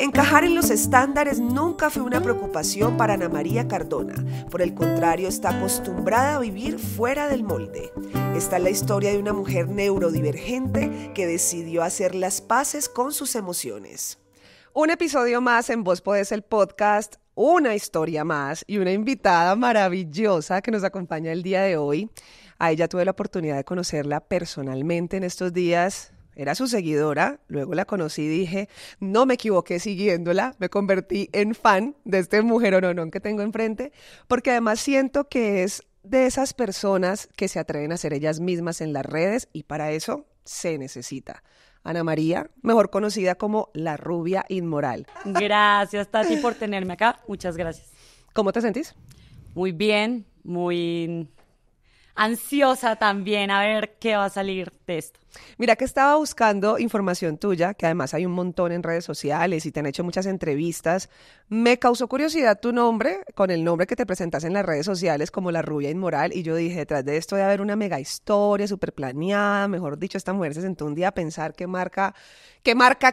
Encajar en los estándares nunca fue una preocupación para Ana María Cardona. Por el contrario, está acostumbrada a vivir fuera del molde. Esta es la historia de una mujer neurodivergente que decidió hacer las paces con sus emociones. Un episodio más en Vos Podés, el podcast, una historia más y una invitada maravillosa que nos acompaña el día de hoy. A ella tuve la oportunidad de conocerla personalmente en estos días. Era su seguidora, luego la conocí y dije, no me equivoqué siguiéndola, me convertí en fan de este mujerononón que tengo enfrente, porque además siento que es de esas personas que se atreven a ser ellas mismas en las redes y para eso se necesita. Ana María, mejor conocida como la rubia inmoral. Gracias, Tati, por tenerme acá. Muchas gracias. ¿Cómo te sentís? Muy bien, muy ansiosa también a ver qué va a salir de esto. Mira que estaba buscando información tuya, que además hay un montón en redes sociales y te han hecho muchas entrevistas. Me causó curiosidad tu nombre, con el nombre que te presentas en las redes sociales como la rubia inmoral, y yo dije, detrás de esto debe haber una mega historia súper planeada. Mejor dicho, esta mujer se sentó un día a pensar qué marca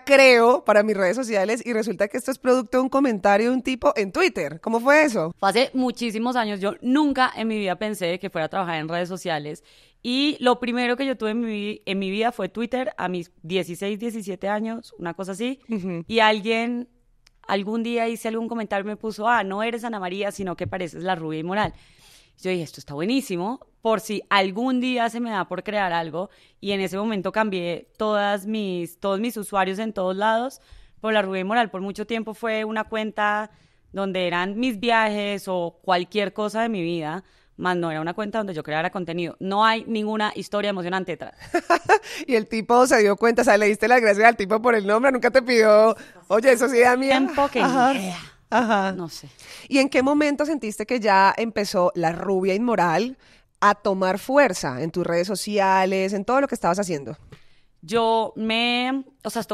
creo para mis redes sociales, y resulta que esto es producto de un comentario de un tipo en Twitter. ¿Cómo fue eso? Fue hace muchísimos años. Yo nunca en mi vida pensé que fuera a trabajar en redes sociales. Y lo primero que yo tuve en mi vida fue Twitter a mis 16, 17 años, una cosa así. Uh-huh. Y algún día hice algún comentario y me puso, no eres Ana María, sino que pareces la rubia inmoral. Yo dije, esto está buenísimo, por si algún día se me da por crear algo. Y en ese momento cambié todos mis usuarios en todos lados por la rubia inmoral. Por mucho tiempo fue una cuenta donde eran mis viajes o cualquier cosa de mi vida, más no era una cuenta donde yo creara contenido. No hay ninguna historia emocionante detrás. Y el tipo se dio cuenta, o sea, le diste las gracias al tipo por el nombre, nunca te pidió, oye, eso sí da miedo. Tiempo que ni idea. Ajá. No sé. ¿Y en qué momento sentiste que ya empezó la rubia inmoral a tomar fuerza en tus redes sociales, en todo lo que estabas haciendo? Esto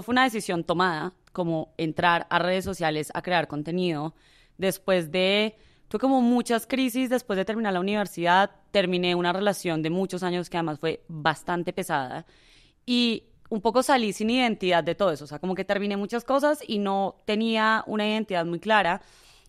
fue una decisión tomada, como entrar a redes sociales a crear contenido, tuve como muchas crisis después de terminar la universidad. Terminé una relación de muchos años que además fue bastante pesada y un poco salí sin identidad de todo eso. O sea, como que terminé muchas cosas y no tenía una identidad muy clara.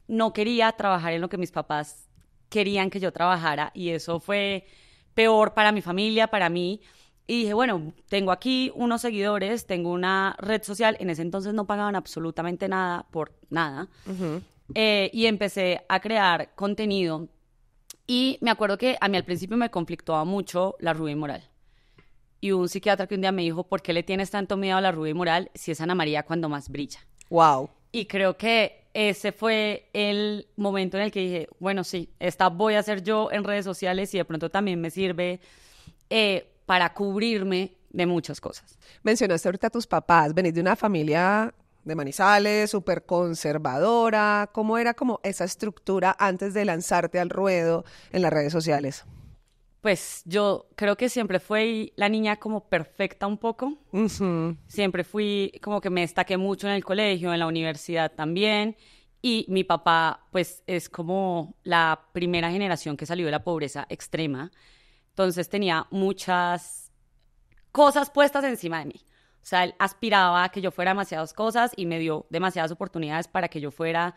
No quería trabajar en lo que mis papás querían que yo trabajara y eso fue peor para mi familia, para mí. Y dije, bueno, tengo aquí unos seguidores, tengo una red social. En ese entonces no pagaban absolutamente nada por nada. Uh-huh. Y empecé a crear contenido y me acuerdo que a mí al principio me conflictaba mucho la rubia inmoral y un psiquiatra que un día me dijo, ¿por qué le tienes tanto miedo a la rubia inmoral si es Ana María cuando más brilla? Wow. Y creo que ese fue el momento en el que dije, bueno, sí, esta voy a hacer yo en redes sociales y de pronto también me sirve para cubrirme de muchas cosas. Mencionaste ahorita a tus papás, venís de una familia de Manizales, súper conservadora. ¿Cómo era como esa estructura antes de lanzarte al ruedo en las redes sociales? Pues yo creo que siempre fui la niña como perfecta un poco. Uh-huh. Siempre fui como que me destaqué mucho en el colegio, en la universidad también. Y mi papá, pues, es como la primera generación que salió de la pobreza extrema. Entonces tenía muchas cosas puestas encima de mí. O sea, él aspiraba a que yo fuera demasiadas cosas y me dio demasiadas oportunidades para que yo fuera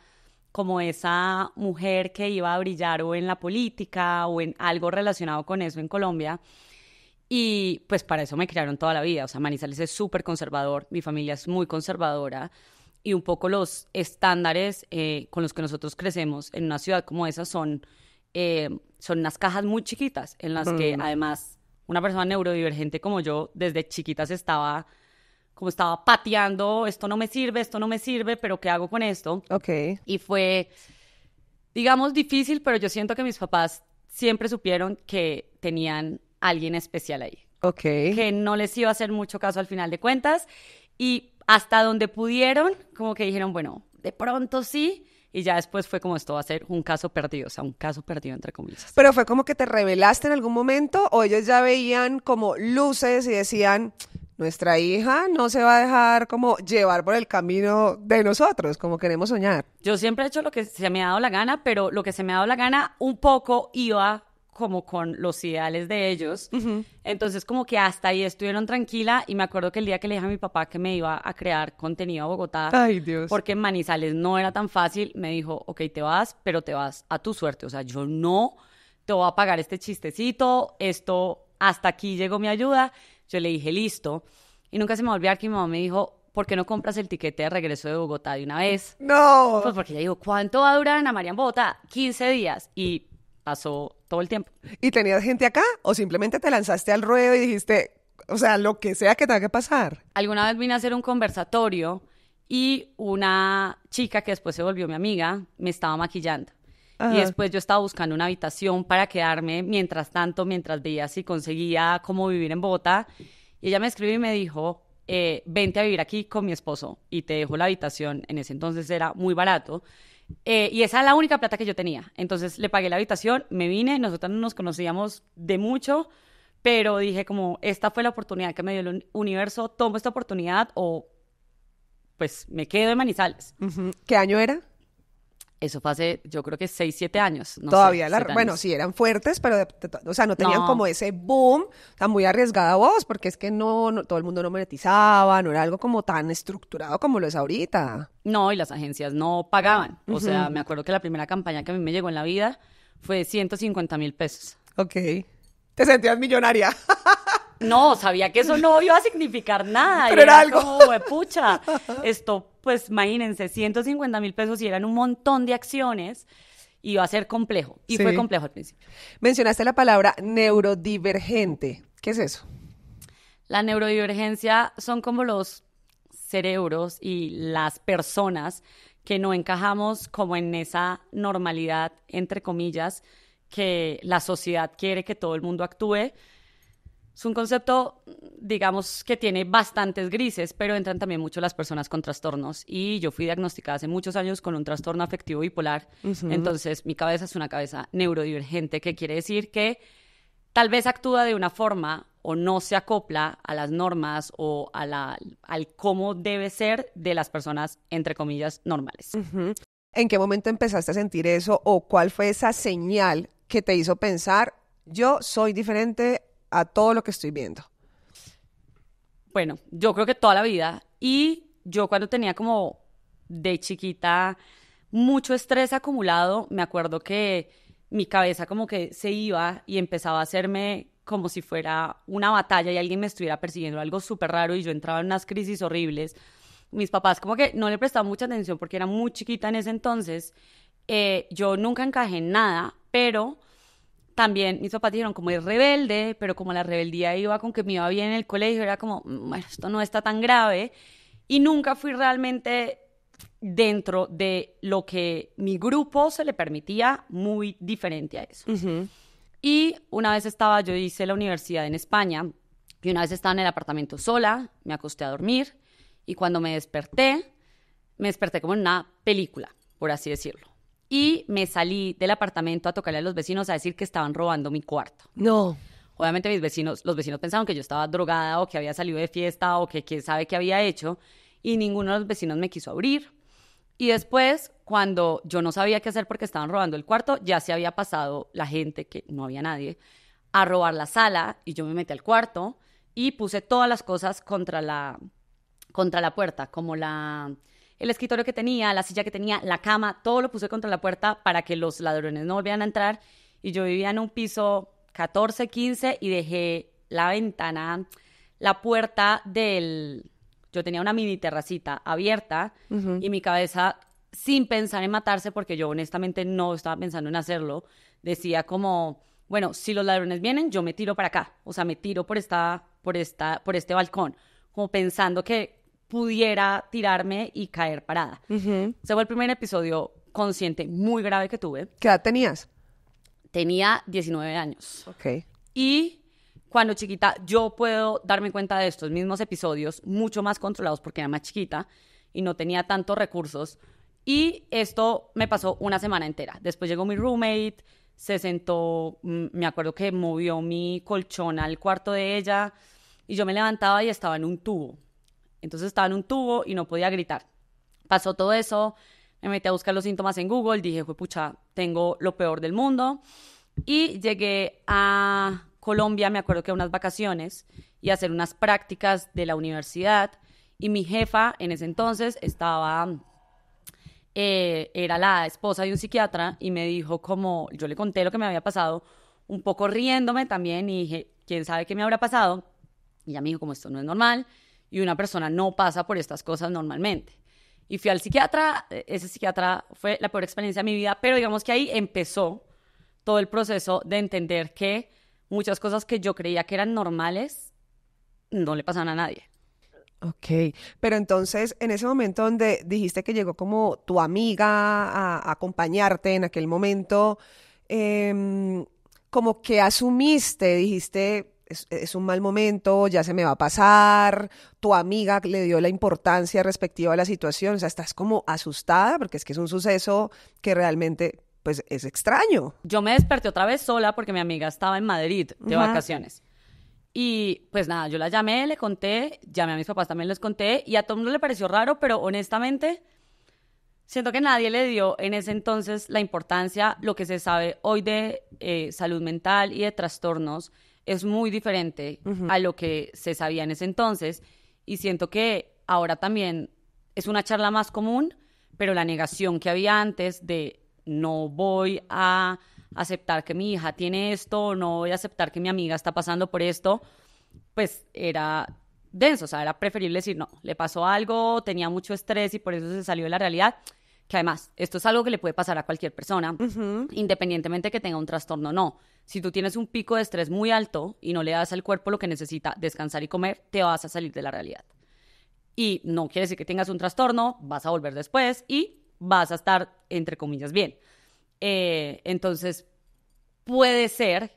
como esa mujer que iba a brillar o en la política o en algo relacionado con eso en Colombia. Y pues para eso me criaron toda la vida. O sea, Manizales es súper conservador, mi familia es muy conservadora y un poco los estándares con los que nosotros crecemos en una ciudad como esa son unas cajas muy chiquitas en las que además una persona neurodivergente como yo desde chiquitas estaba pateando, esto no me sirve, pero ¿qué hago con esto? Okay. Y fue, digamos, difícil, pero yo siento que mis papás siempre supieron que tenían alguien especial ahí. Okay. Que no les iba a hacer mucho caso al final de cuentas. Y hasta donde pudieron, como que dijeron, bueno, de pronto sí. Y ya después fue como esto va a ser un caso perdido, o sea, un caso perdido entre comillas. ¿Pero fue como que te rebelaste en algún momento o ellos ya veían como luces y decían, nuestra hija no se va a dejar como llevar por el camino de nosotros, como queremos soñar? Yo siempre he hecho lo que se me ha dado la gana, pero lo que se me ha dado la gana un poco iba como con los ideales de ellos. Entonces como que hasta ahí estuvieron tranquila y me acuerdo que el día que le dije a mi papá que me iba a crear contenido a Bogotá, Ay, Dios. porque en Manizales no era tan fácil, me dijo, ok, te vas, pero te vas a tu suerte. O sea, yo no te voy a pagar este chistecito, esto, hasta aquí llegó mi ayuda. Yo le dije, listo. Y nunca se me va a olvidar que mi mamá me dijo, ¿por qué no compras el tiquete de regreso de Bogotá de una vez? No. Pues porque ella dijo, ¿cuánto va a durar Ana María en Bogotá? 15 días. Y pasó todo el tiempo. ¿Y tenías gente acá? ¿O simplemente te lanzaste al ruedo y dijiste, o sea, lo que sea que tenga que pasar? Alguna vez vine a hacer un conversatorio y una chica que después se volvió mi amiga me estaba maquillando. Ajá. Y después yo estaba buscando una habitación para quedarme mientras tanto, mientras veía si conseguía cómo vivir en Bogotá. Y ella me escribió y me dijo, vente a vivir aquí con mi esposo y te dejo la habitación. En ese entonces era muy barato. Y esa es la única plata que yo tenía. Entonces le pagué la habitación, me vine, nosotros no nos conocíamos de mucho, pero dije como, esta fue la oportunidad que me dio el universo, tomo esta oportunidad o pues me quedo en Manizales. ¿Qué año era? Eso fue hace, yo creo que 6, 7 años. No Todavía, sé, 7 bueno, años. sí, eran fuertes, pero, o sea, no tenían No. como ese boom, o sea, muy arriesgada voz, porque es que no, todo el mundo no monetizaba, no era algo como tan estructurado como lo es ahorita. No, y las agencias no pagaban. O sea, me acuerdo que la primera campaña que a mí me llegó en la vida fue 150,000 pesos. Ok. Te sentías millonaria. No, sabía que eso no iba a significar nada. Pero y era algo. como, pucha, esto, pues imagínense, 150,000 pesos y eran un montón de acciones, iba a ser complejo. Y Sí. fue complejo al principio. Mencionaste la palabra neurodivergente. ¿Qué es eso? La neurodivergencia son como los cerebros y las personas que no encajamos como en esa normalidad, entre comillas, que la sociedad quiere que todo el mundo actúe. Es un concepto, digamos, que tiene bastantes grises, pero entran también mucho las personas con trastornos. Y yo fui diagnosticada hace muchos años con un trastorno afectivo bipolar. Entonces, mi cabeza es una cabeza neurodivergente, que quiere decir que tal vez actúa de una forma o no se acopla a las normas o al cómo debe ser de las personas, entre comillas, normales. ¿En qué momento empezaste a sentir eso o cuál fue esa señal que te hizo pensar, yo soy diferente a todo lo que estoy viendo? Bueno, yo creo que toda la vida. Y yo cuando tenía como de chiquita mucho estrés acumulado, me acuerdo que mi cabeza como que se iba y empezaba a hacerme como si fuera una batalla y alguien me estuviera persiguiendo, algo súper raro, y yo entraba en unas crisis horribles. Mis papás como que no le prestaban mucha atención porque era muy chiquita en ese entonces. Yo nunca encajé en nada, pero también mis papás dijeron como es rebelde, pero como la rebeldía iba con que me iba bien en el colegio, era como, bueno, esto no está tan grave. Y nunca fui realmente dentro de lo que mi grupo se le permitía, muy diferente a eso. Y una vez yo hice la universidad en España, y una vez estaba en el apartamento sola, me acosté a dormir, y cuando me desperté como en una película, por así decirlo. Y me salí del apartamento a tocarle a los vecinos a decir que estaban robando mi cuarto. No. Obviamente los vecinos pensaron que yo estaba drogada o que había salido de fiesta o que quién sabe qué había hecho, y ninguno de los vecinos me quiso abrir. Y después, cuando yo no sabía qué hacer porque estaban robando el cuarto, ya se había pasado la gente, que no había nadie, a robar la sala, y yo me metí al cuarto y puse todas las cosas contra la puerta, como el escritorio que tenía, la silla que tenía, la cama, todo lo puse contra la puerta para que los ladrones no volvieran a entrar. Y yo vivía en un piso 14, 15 y dejé la ventana, la puerta yo tenía una mini terracita abierta, y mi cabeza, sin pensar en matarse, porque yo honestamente no estaba pensando en hacerlo, decía como, bueno, si los ladrones vienen, yo me tiro para acá, o sea, me tiro por este balcón, como pensando que pudiera tirarme y caer parada. Ese fue el primer episodio consciente muy grave que tuve. ¿Qué edad tenías? Tenía 19 años. Ok. Y cuando chiquita yo puedo darme cuenta de estos mismos episodios mucho más controlados porque era más chiquita y no tenía tantos recursos. Y esto me pasó una semana entera. Después llegó mi roommate, se sentó, me acuerdo que movió mi colchón al cuarto de ella, y yo me levantaba y estaba en un tubo. Entonces estaba en un tubo y no podía gritar. Pasó todo eso, me metí a buscar los síntomas en Google, dije, pucha, tengo lo peor del mundo. Y llegué a Colombia, me acuerdo que a unas vacaciones, y a hacer unas prácticas de la universidad. Y mi jefa en ese entonces era la esposa de un psiquiatra y me dijo como, yo le conté lo que me había pasado, un poco riéndome también, y dije, ¿quién sabe qué me habrá pasado? Y ella me dijo como, esto no es normal y una persona no pasa por estas cosas normalmente. Y fui al psiquiatra, ese psiquiatra fue la peor experiencia de mi vida, pero digamos que ahí empezó todo el proceso de entender que muchas cosas que yo creía que eran normales no le pasan a nadie. Ok, pero entonces en ese momento donde dijiste que llegó como tu amiga a acompañarte en aquel momento, como que asumiste, dijiste, es un mal momento, ya se me va a pasar, tu amiga le dio la importancia respectiva a la situación, o sea, estás como asustada porque es que es un suceso que realmente, pues, es extraño. Yo me desperté otra vez sola porque mi amiga estaba en Madrid de Ajá. vacaciones. Y pues nada, yo la llamé, le conté, llamé a mis papás también, les conté, y a todo el mundo le pareció raro, pero honestamente siento que nadie le dio en ese entonces la importancia. Lo que se sabe hoy de salud mental y de trastornos es muy diferente a lo que se sabía en ese entonces, y siento que ahora también es una charla más común, pero la negación que había antes de no voy a aceptar que mi hija tiene esto, no voy a aceptar que mi amiga está pasando por esto, pues era denso, o sea, era preferible decir, no, le pasó algo, tenía mucho estrés y por eso se salió de la realidad, que además, esto es algo que le puede pasar a cualquier persona, independientemente que tenga un trastorno o no. Si tú tienes un pico de estrés muy alto y no le das al cuerpo lo que necesita, descansar y comer, te vas a salir de la realidad. Y no quiere decir que tengas un trastorno, vas a volver después y vas a estar, entre comillas, bien. Entonces, puede ser,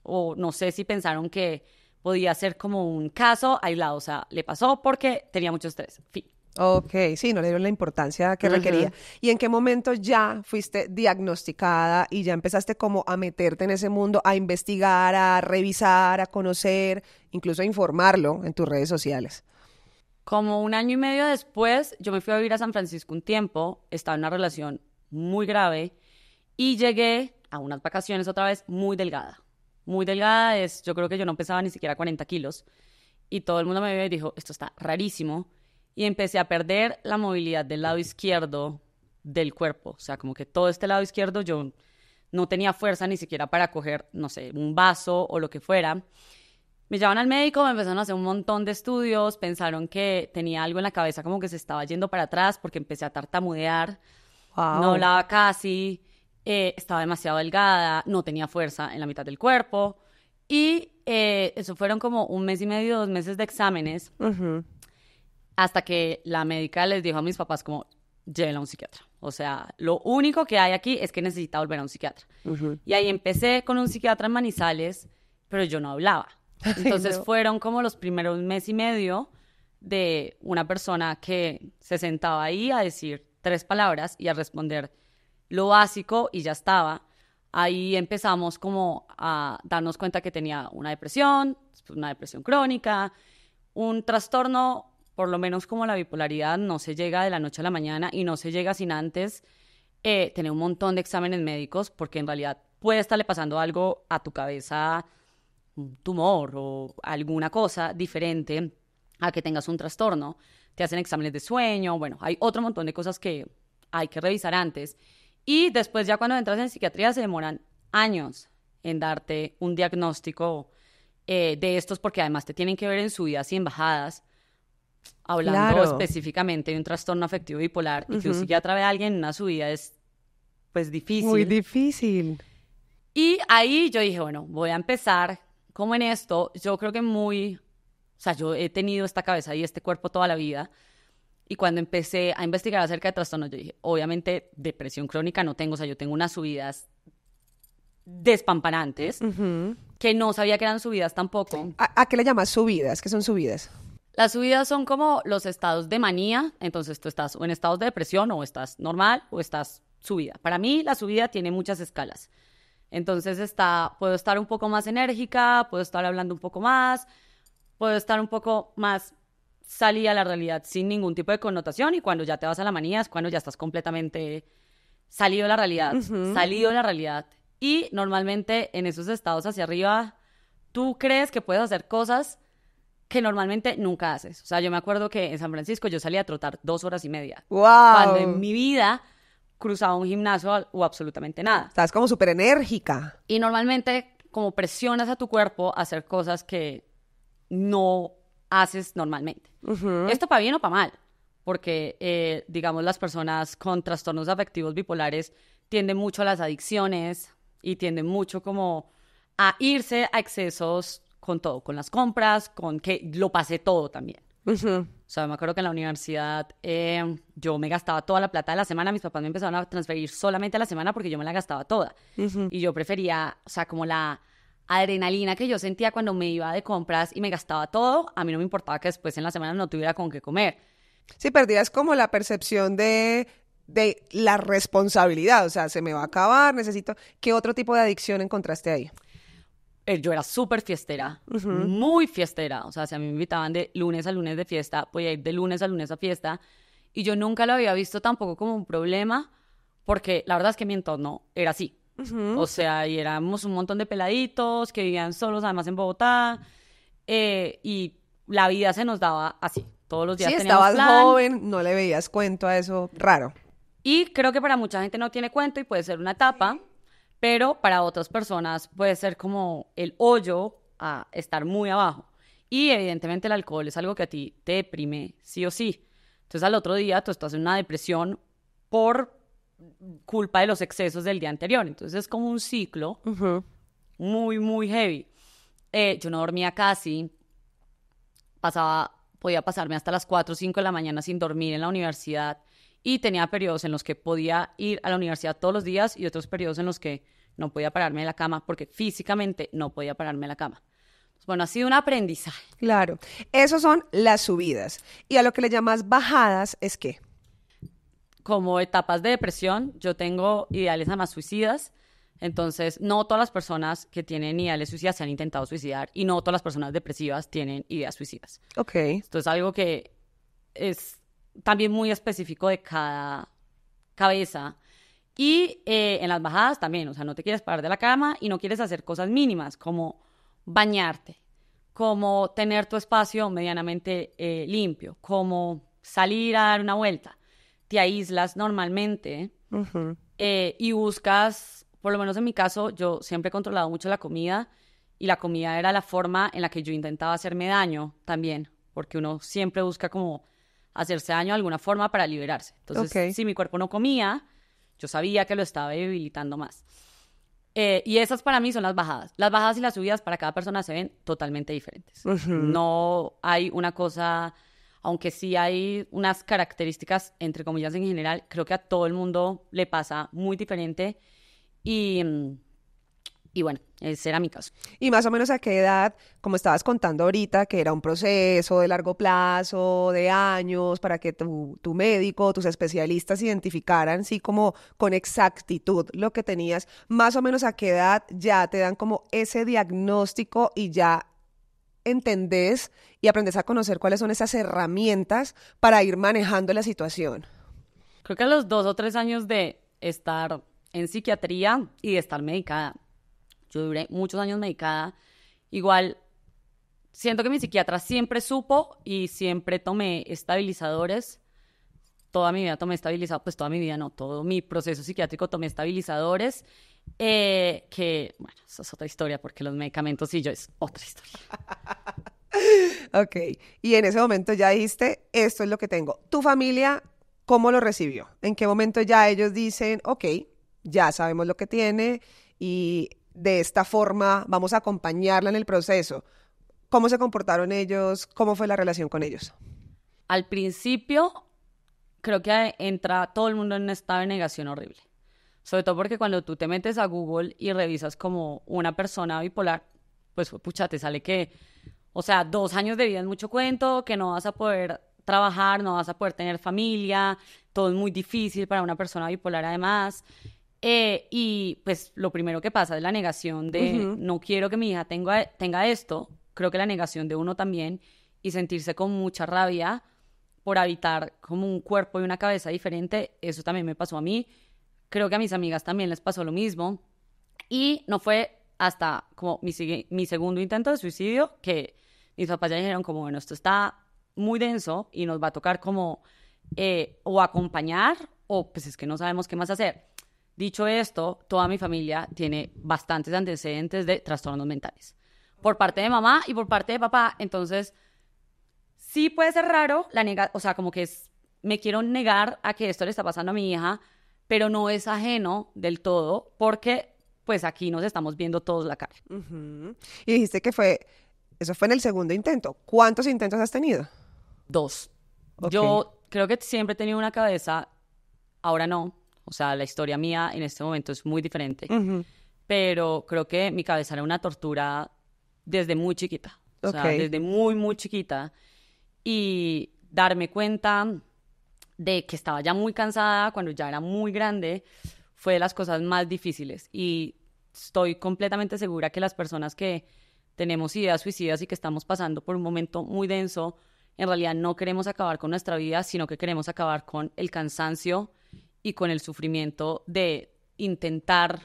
o no sé si pensaron que podía ser como un caso aislado, o sea, le pasó porque tenía mucho estrés. Fin. Ok, sí, no le dieron la importancia que requería. ¿Y en qué momento ya fuiste diagnosticada y ya empezaste como a meterte en ese mundo, a investigar, a revisar, a conocer, incluso a informarlo en tus redes sociales? Como un año y medio después, yo me fui a vivir a San Francisco un tiempo, estaba en una relación muy grave y llegué a unas vacaciones otra vez muy delgada. Muy delgada es, yo creo que yo no pesaba ni siquiera 40 kilos y todo el mundo me vio y dijo, esto está rarísimo. Y empecé a perder la movilidad del lado izquierdo del cuerpo. O sea, como que todo este lado izquierdo yo no tenía fuerza ni siquiera para coger, no sé, un vaso o lo que fuera. Me llevaron al médico, me empezaron a hacer un montón de estudios, pensaron que tenía algo en la cabeza como que se estaba yendo para atrás porque empecé a tartamudear, no Wow. hablaba casi, estaba demasiado delgada, no tenía fuerza en la mitad del cuerpo. Y eso fueron como un mes y medio, 2 meses de exámenes, hasta que la médica les dijo a mis papás como, llévenla a un psiquiatra. O sea, lo único que hay aquí es que necesita volver a un psiquiatra. Y ahí empecé con un psiquiatra en Manizales, pero yo no hablaba. Entonces No. fueron como los primeros mes y medio de una persona que se sentaba ahí a decir 3 palabras y a responder lo básico y ya estaba. Ahí empezamos como a darnos cuenta que tenía una depresión crónica, un trastorno, por lo menos como la bipolaridad, no se llega de la noche a la mañana y no se llega sin antes tener un montón de exámenes médicos, porque en realidad puede estarle pasando algo a tu cabeza, un tumor o alguna cosa diferente a que tengas un trastorno. Te hacen exámenes de sueño, bueno, hay otro montón de cosas que hay que revisar antes. Y después ya cuando entras en psiquiatría se demoran años en darte un diagnóstico de estos, porque además te tienen que ver en subidas y en bajadas, hablando Claro. específicamente de un trastorno afectivo bipolar, y que un psiquiatra vea a alguien en una subida es pues Muy difícil. difícil. Y ahí yo dije, bueno, voy a empezar como en esto. Yo creo que o sea, yo he tenido esta cabeza y este cuerpo toda la vida. Y cuando empecé a investigar acerca de trastornos, yo dije, obviamente depresión crónica no tengo, o sea, yo tengo unas subidas despampanantes, que no sabía que eran subidas tampoco. ¿A qué le llamas subidas? ¿Qué son subidas? Las subidas son como los estados de manía, entonces tú estás o en estados de depresión o estás normal o estás subida. Para mí la subida tiene muchas escalas. Entonces puedo estar un poco más enérgica, puedo estar hablando un poco más, puedo estar un poco más salida a la realidad sin ningún tipo de connotación, y cuando ya te vas a la manía es cuando ya estás completamente salido de la realidad, salido de la realidad. Y normalmente en esos estados hacia arriba, tú crees que puedes hacer cosas que normalmente nunca haces. O sea, yo me acuerdo que en San Francisco yo salía a trotar 2 horas y media. ¡Wow! Cuando en mi vida cruzaba un gimnasio o absolutamente nada. Estás como súper enérgica. Y normalmente como presionas a tu cuerpo a hacer cosas que no haces normalmente. Esto para bien o para mal, porque digamos las personas con trastornos afectivos bipolares tienden mucho a las adicciones y tienden mucho como a irse a excesos con todo, con las compras, con que lo pasé todo también. O sea, me acuerdo que en la universidad yo me gastaba toda la plata de la semana, mis papás me empezaron a transferir solamente a la semana porque yo me la gastaba toda. Y yo prefería, o sea, como la adrenalina que yo sentía cuando me iba de compras y me gastaba todo, a mí no me importaba que después en la semana no tuviera con qué comer. Sí, perdías como la percepción de la responsabilidad, o sea, se me va a acabar, necesito... ¿Qué otro tipo de adicción encontraste ahí? Yo era súper fiestera, muy fiestera. O sea, si a mí me invitaban de lunes a lunes de fiesta, podía ir de lunes a lunes a fiesta. Y yo nunca lo había visto tampoco como un problema, porque la verdad es que mi entorno era así. O sea, y éramos un montón de peladitos que vivían solos, además en Bogotá. Y la vida se nos daba así. Todos los días Sí, teníamos estabas plan. joven, no le veías cuento a eso raro. Y creo que para mucha gente no tiene cuento y puede ser una etapa, pero para otras personas puede ser como el hoyo a estar muy abajo. Y evidentemente el alcohol es algo que a ti te deprime sí o sí. Entonces al otro día tú estás en una depresión por culpa de los excesos del día anterior. Entonces es como un ciclo muy, muy heavy. Yo no dormía casi, podía pasarme hasta las 4 o 5 de la mañana sin dormir en la universidad. Y tenía periodos en los que podía ir a la universidad todos los días y otros periodos en los que no podía pararme de la cama porque físicamente no podía pararme de la cama. Bueno, ha sido un aprendizaje. Claro, esos son las subidas. Y a lo que le llamas bajadas es ¿qué? Como etapas de depresión, yo tengo ideales además suicidas. Entonces, no todas las personas que tienen ideales suicidas se han intentado suicidar y no todas las personas depresivas tienen ideas suicidas. Ok. Esto es algo que es también muy específico de cada cabeza. Y en las bajadas también, o sea, no te quieres parar de la cama y no quieres hacer cosas mínimas como bañarte, como tener tu espacio medianamente limpio, como salir a dar una vuelta. Te aíslas normalmente y buscas, por lo menos en mi caso, yo siempre he controlado mucho la comida y la comida era la forma en la que yo intentaba hacerme daño también, porque uno siempre busca como hacerse daño de alguna forma para liberarse. Entonces, si mi cuerpo no comía, yo sabía que lo estaba debilitando más. Y esas para mí son las bajadas. Las bajadas y las subidas para cada persona se ven totalmente diferentes. No hay una cosa, aunque sí hay unas características, entre comillas en general, creo que a todo el mundo le pasa muy diferente. Y bueno, ese era mi caso. Y más o menos a qué edad, como estabas contando ahorita, que era un proceso de largo plazo, de años, para que tu médico, tus especialistas identificaran, sí, como con exactitud lo que tenías, más o menos a qué edad ya te dan como ese diagnóstico y ya entendés y aprendes a conocer cuáles son esas herramientas para ir manejando la situación. Creo que a los 2 o 3 años de estar en psiquiatría y de estar medicada. Yo duré muchos años medicada. Igual, siento que mi psiquiatra siempre supo y siempre tomé estabilizadores. Toda mi vida tomé estabilizadores, pues toda mi vida no, todo mi proceso psiquiátrico tomé estabilizadores. Que, bueno, eso es otra historia porque los medicamentos y yo es otra historia. Ok, y en ese momento ya dijiste, esto es lo que tengo. ¿Tu familia cómo lo recibió? ¿En qué momento ya ellos dicen, ok, ya sabemos lo que tiene y de esta forma vamos a acompañarla en el proceso? ¿Cómo se comportaron ellos? ¿Cómo fue la relación con ellos? Al principio, creo que entra todo el mundo en un estado de negación horrible. Sobre todo porque cuando tú te metes a Google y revisas como una persona bipolar, pues pucha, te sale que, o sea, 2 años de vida es mucho cuento, que no vas a poder trabajar, no vas a poder tener familia, todo es muy difícil para una persona bipolar además. Y pues lo primero que pasa es la negación de no quiero que mi hija tenga esto. Creo que la negación de uno también y sentirse con mucha rabia por habitar como un cuerpo y una cabeza diferente, eso también me pasó a mí. Creo que a mis amigas también les pasó lo mismo. Y no fue hasta como mi segundo intento de suicidio que mis papás ya dijeron como, bueno, esto está muy denso y nos va a tocar como o acompañar o pues es que no sabemos qué más hacer. Dicho esto, toda mi familia tiene bastantes antecedentes de trastornos mentales. Por parte de mamá y por parte de papá. Entonces, sí puede ser raro, o sea, como que me quiero negar a que esto le está pasando a mi hija, pero no es ajeno del todo porque pues aquí nos estamos viendo todos la cara. Uh-huh. Y dijiste que eso fue en el segundo intento. ¿Cuántos intentos has tenido? 2. Okay. Yo creo que siempre he tenido una cabeza, ahora no. O sea, la historia mía en este momento es muy diferente. Uh-huh. Pero creo que mi cabeza era una tortura desde muy chiquita. O sea, desde muy, muy chiquita. Y darme cuenta de que estaba ya muy cansada cuando ya era muy grande fue de las cosas más difíciles. Y estoy completamente segura que las personas que tenemos ideas suicidas y que estamos pasando por un momento muy denso, en realidad no queremos acabar con nuestra vida, sino que queremos acabar con el cansancio y con el sufrimiento de intentar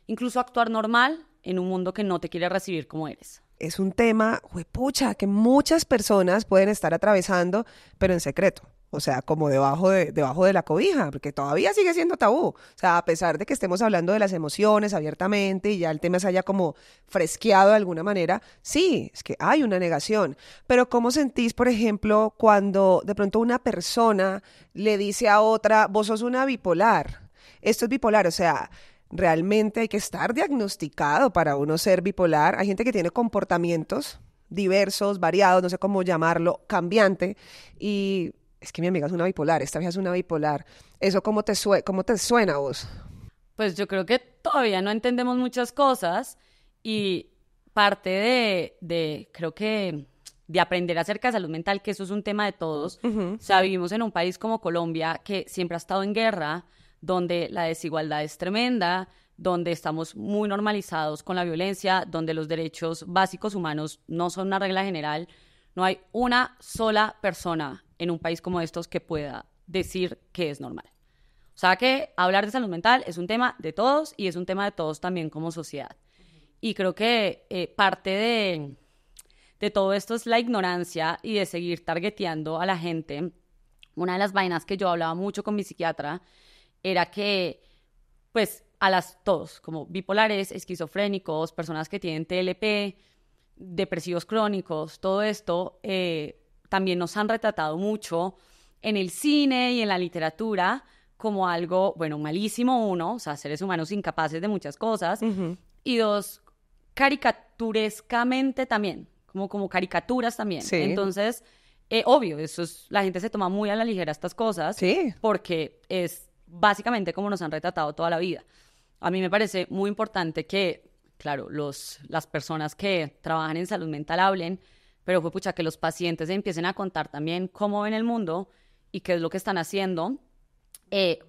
incluso actuar normal en un mundo que no te quiere recibir como eres. Es un tema, juepucha, que muchas personas pueden estar atravesando, pero en secreto. O sea, como debajo de la cobija, porque todavía sigue siendo tabú. O sea, a pesar de que estemos hablando de las emociones abiertamente y ya el tema se haya como fresqueado de alguna manera, sí, es que hay una negación. Pero ¿cómo sentís, por ejemplo, cuando de pronto una persona le dice a otra, vos sos una bipolar? Esto es bipolar, o sea, realmente hay que estar diagnosticado para uno ser bipolar. Hay gente que tiene comportamientos diversos, variados, no sé cómo llamarlo, cambiante, y es que mi amiga es una bipolar, esta vieja es una bipolar. ¿Eso cómo te suena a vos? Pues yo creo que todavía no entendemos muchas cosas y parte creo que de aprender acerca de salud mental, que eso es un tema de todos. Uh-huh. O sea, vivimos en un país como Colombia que siempre ha estado en guerra, donde la desigualdad es tremenda, donde estamos muy normalizados con la violencia, donde los derechos básicos humanos no son una regla general. No hay una sola persona en un país como estos que pueda decir que es normal. O sea que hablar de salud mental es un tema de todos y es un tema de todos también como sociedad. Y creo que parte de todo esto es la ignorancia y de seguir targeteando a la gente. Una de las vainas que yo hablaba mucho con mi psiquiatra era que, pues, todos, como bipolares, esquizofrénicos, personas que tienen TLP, depresivos crónicos, todo esto también nos han retratado mucho en el cine y en la literatura como algo, bueno, malísimo, uno, o sea, seres humanos incapaces de muchas cosas, Uh-huh. y dos, caricaturescamente también, como caricaturas también. Sí. Entonces, obvio, la gente se toma muy a la ligera estas cosas, sí, porque es básicamente como nos han retratado toda la vida. A mí me parece muy importante que, claro, las personas que trabajan en salud mental hablen, pero fue pucha que los pacientes empiecen a contar también cómo ven el mundo y qué es lo que están haciendo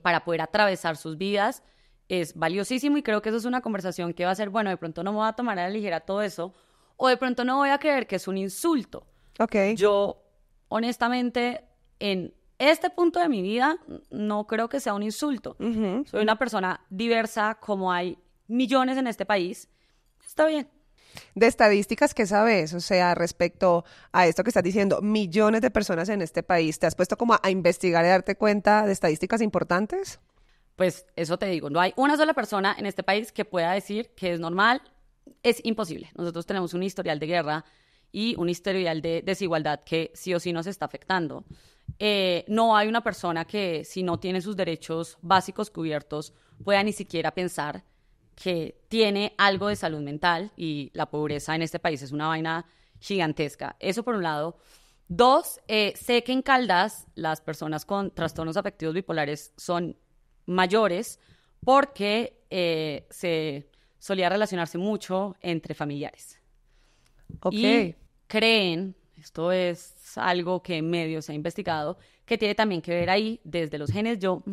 para poder atravesar sus vidas. Es valiosísimo y creo que eso es una conversación que va a ser, bueno, de pronto no me voy a tomar a la ligera todo eso, o de pronto no voy a creer que es un insulto. Okay. Yo, honestamente, en este punto de mi vida, no creo que sea un insulto. Uh-huh. Soy una persona diversa, como hay millones en este país. Está bien. De estadísticas, ¿qué sabes? O sea, respecto a esto que estás diciendo, millones de personas en este país, ¿te has puesto como a investigar y darte cuenta de estadísticas importantes? Pues eso te digo, no hay una sola persona en este país que pueda decir que es normal. Es imposible. Nosotros tenemos un historial de guerra y un historial de desigualdad que sí o sí nos está afectando. No hay una persona que, si no tiene sus derechos básicos cubiertos, pueda ni siquiera pensar que tiene algo de salud mental, y la pobreza en este país es una vaina gigantesca. Eso por un lado. Dos, sé que en Caldas las personas con trastornos afectivos bipolares son mayores porque se solía relacionarse mucho entre familiares. Okay. Y creen, esto es algo que en medio se ha investigado, que tiene también que ver ahí desde los genes. Yo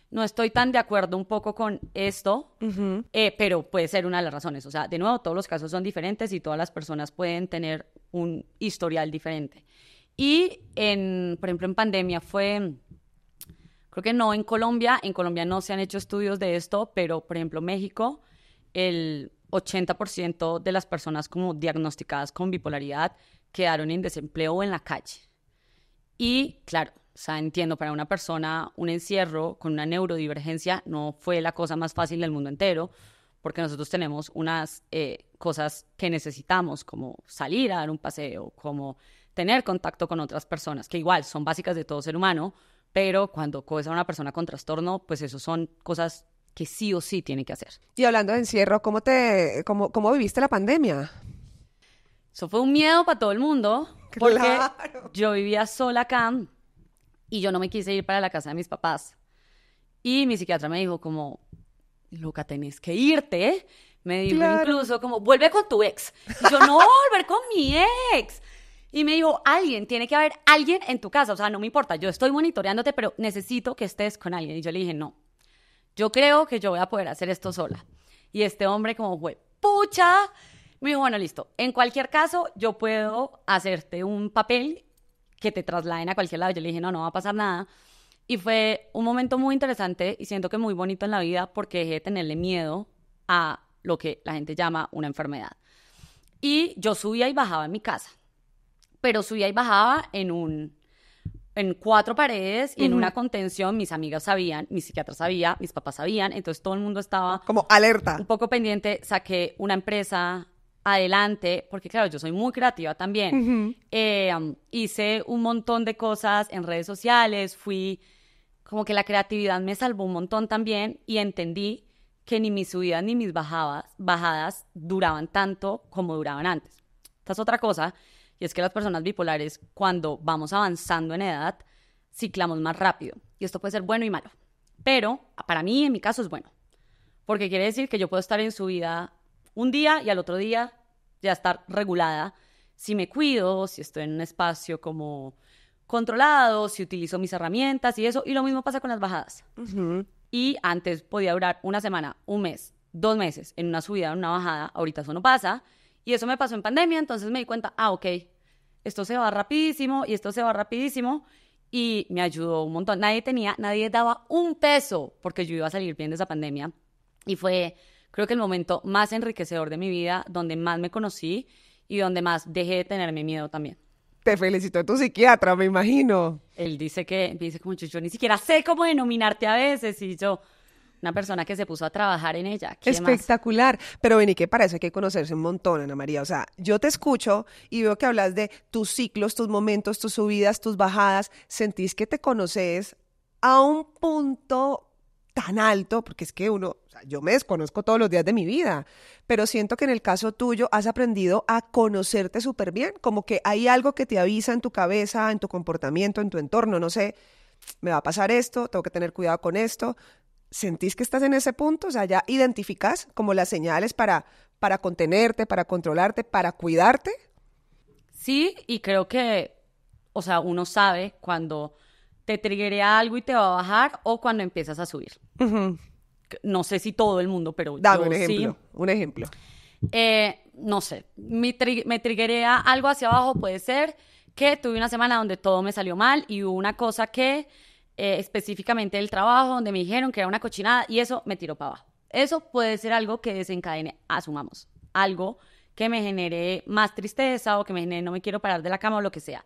no estoy tan de acuerdo un poco con esto, Uh-huh. pero puede ser una de las razones. O sea, de nuevo, todos los casos son diferentes y todas las personas pueden tener un historial diferente. Y, por ejemplo, en pandemia creo que no en Colombia no se han hecho estudios de esto, pero, por ejemplo, México el 80% de las personas como diagnosticadas con bipolaridad quedaron en desempleo o en la calle. Y claro, o sea, entiendo, para una persona un encierro con una neurodivergencia no fue la cosa más fácil del mundo entero, porque nosotros tenemos unas cosas que necesitamos, como salir a dar un paseo, como tener contacto con otras personas, que igual son básicas de todo ser humano, pero cuando coges a una persona con trastorno, pues eso son cosas que sí o sí tiene que hacer. Y hablando de encierro, ¿cómo viviste la pandemia? Eso fue un miedo para todo el mundo, porque Claro. yo vivía sola acá y yo no me quise ir para la casa de mis papás. Y mi psiquiatra me dijo como, loca, tenés que irte, ¿eh? Me dijo incluso como, vuelve con tu ex. Y yo, no voy a volver con mi ex. Y me dijo, tiene que haber alguien en tu casa. O sea, no me importa, yo estoy monitoreándote, pero necesito que estés con alguien. Y yo le dije, no, yo creo que yo voy a poder hacer esto sola. Y este hombre como fue, pucha, me dijo, bueno, listo. En cualquier caso, yo puedo hacerte un papel que te trasladen a cualquier lado. Yo le dije, no va a pasar nada. Y fue un momento muy interesante y siento que muy bonito en la vida porque dejé de tenerle miedo a lo que la gente llama una enfermedad. Y yo subía y bajaba en mi casa, pero subía y bajaba en 4 paredes y en una contención. Mis amigas sabían, mi psiquiatra sabía, mis papás sabían, entonces todo el mundo estaba como alerta. Un poco pendiente. Saqué una empresa adelante, porque claro, yo soy muy creativa también. Hice un montón de cosas en redes sociales, como que la creatividad me salvó un montón también y entendí que ni mis subidas ni mis bajadas duraban tanto como duraban antes. Esta es otra cosa, y es que las personas bipolares, cuando vamos avanzando en edad, ciclamos más rápido. Y esto puede ser bueno y malo. Pero para mí, en mi caso, es bueno. Porque quiere decir que yo puedo estar en subida un día y al otro día ya estar regulada. Si me cuido, si estoy en un espacio como controlado, si utilizo mis herramientas y eso. Y lo mismo pasa con las bajadas. Y antes podía durar una semana, un mes, 2 meses en una subida, en una bajada. Ahorita eso no pasa. Y eso me pasó en pandemia, entonces me di cuenta, ok, esto se va rapidísimo y esto se va rapidísimo. Y me ayudó un montón. Nadie daba un peso porque yo iba a salir bien de esa pandemia. Y fue, creo que el momento más enriquecedor de mi vida, donde más me conocí y donde más dejé de tenerme miedo también. Te felicitó tu psiquiatra, me imagino. Él dice como yo ni siquiera sé cómo denominarte a veces, y yo, una persona que se puso a trabajar en ella. ¿Qué Espectacular. más? Pero vení, que para eso hay que conocerse un montón, Ana María. O sea, yo te escucho y veo que hablas de tus ciclos, tus momentos, tus subidas, tus bajadas. Sentís que te conoces a un punto tan alto, porque es que o sea, yo me desconozco todos los días de mi vida, pero siento que en el caso tuyo has aprendido a conocerte súper bien, como que hay algo que te avisa en tu cabeza, en tu comportamiento, en tu entorno, no sé, me va a pasar esto, tengo que tener cuidado con esto. ¿Sentís que estás en ese punto? O sea, ¿ya identificás como las señales para contenerte, para controlarte, para cuidarte? Sí, y creo que, o sea, uno sabe cuando te triggerea algo y te va a bajar o cuando empiezas a subir. No sé si todo el mundo, pero dame yo un ejemplo, sí. un ejemplo. No sé, me triggerea algo hacia abajo. Puede ser que tuve una semana donde todo me salió mal y hubo una cosa que específicamente del trabajo donde me dijeron que era una cochinada y eso me tiró para abajo. Eso puede ser algo que desencadene, asumamos, algo que me genere más tristeza o que me genere no me quiero parar de la cama o lo que sea.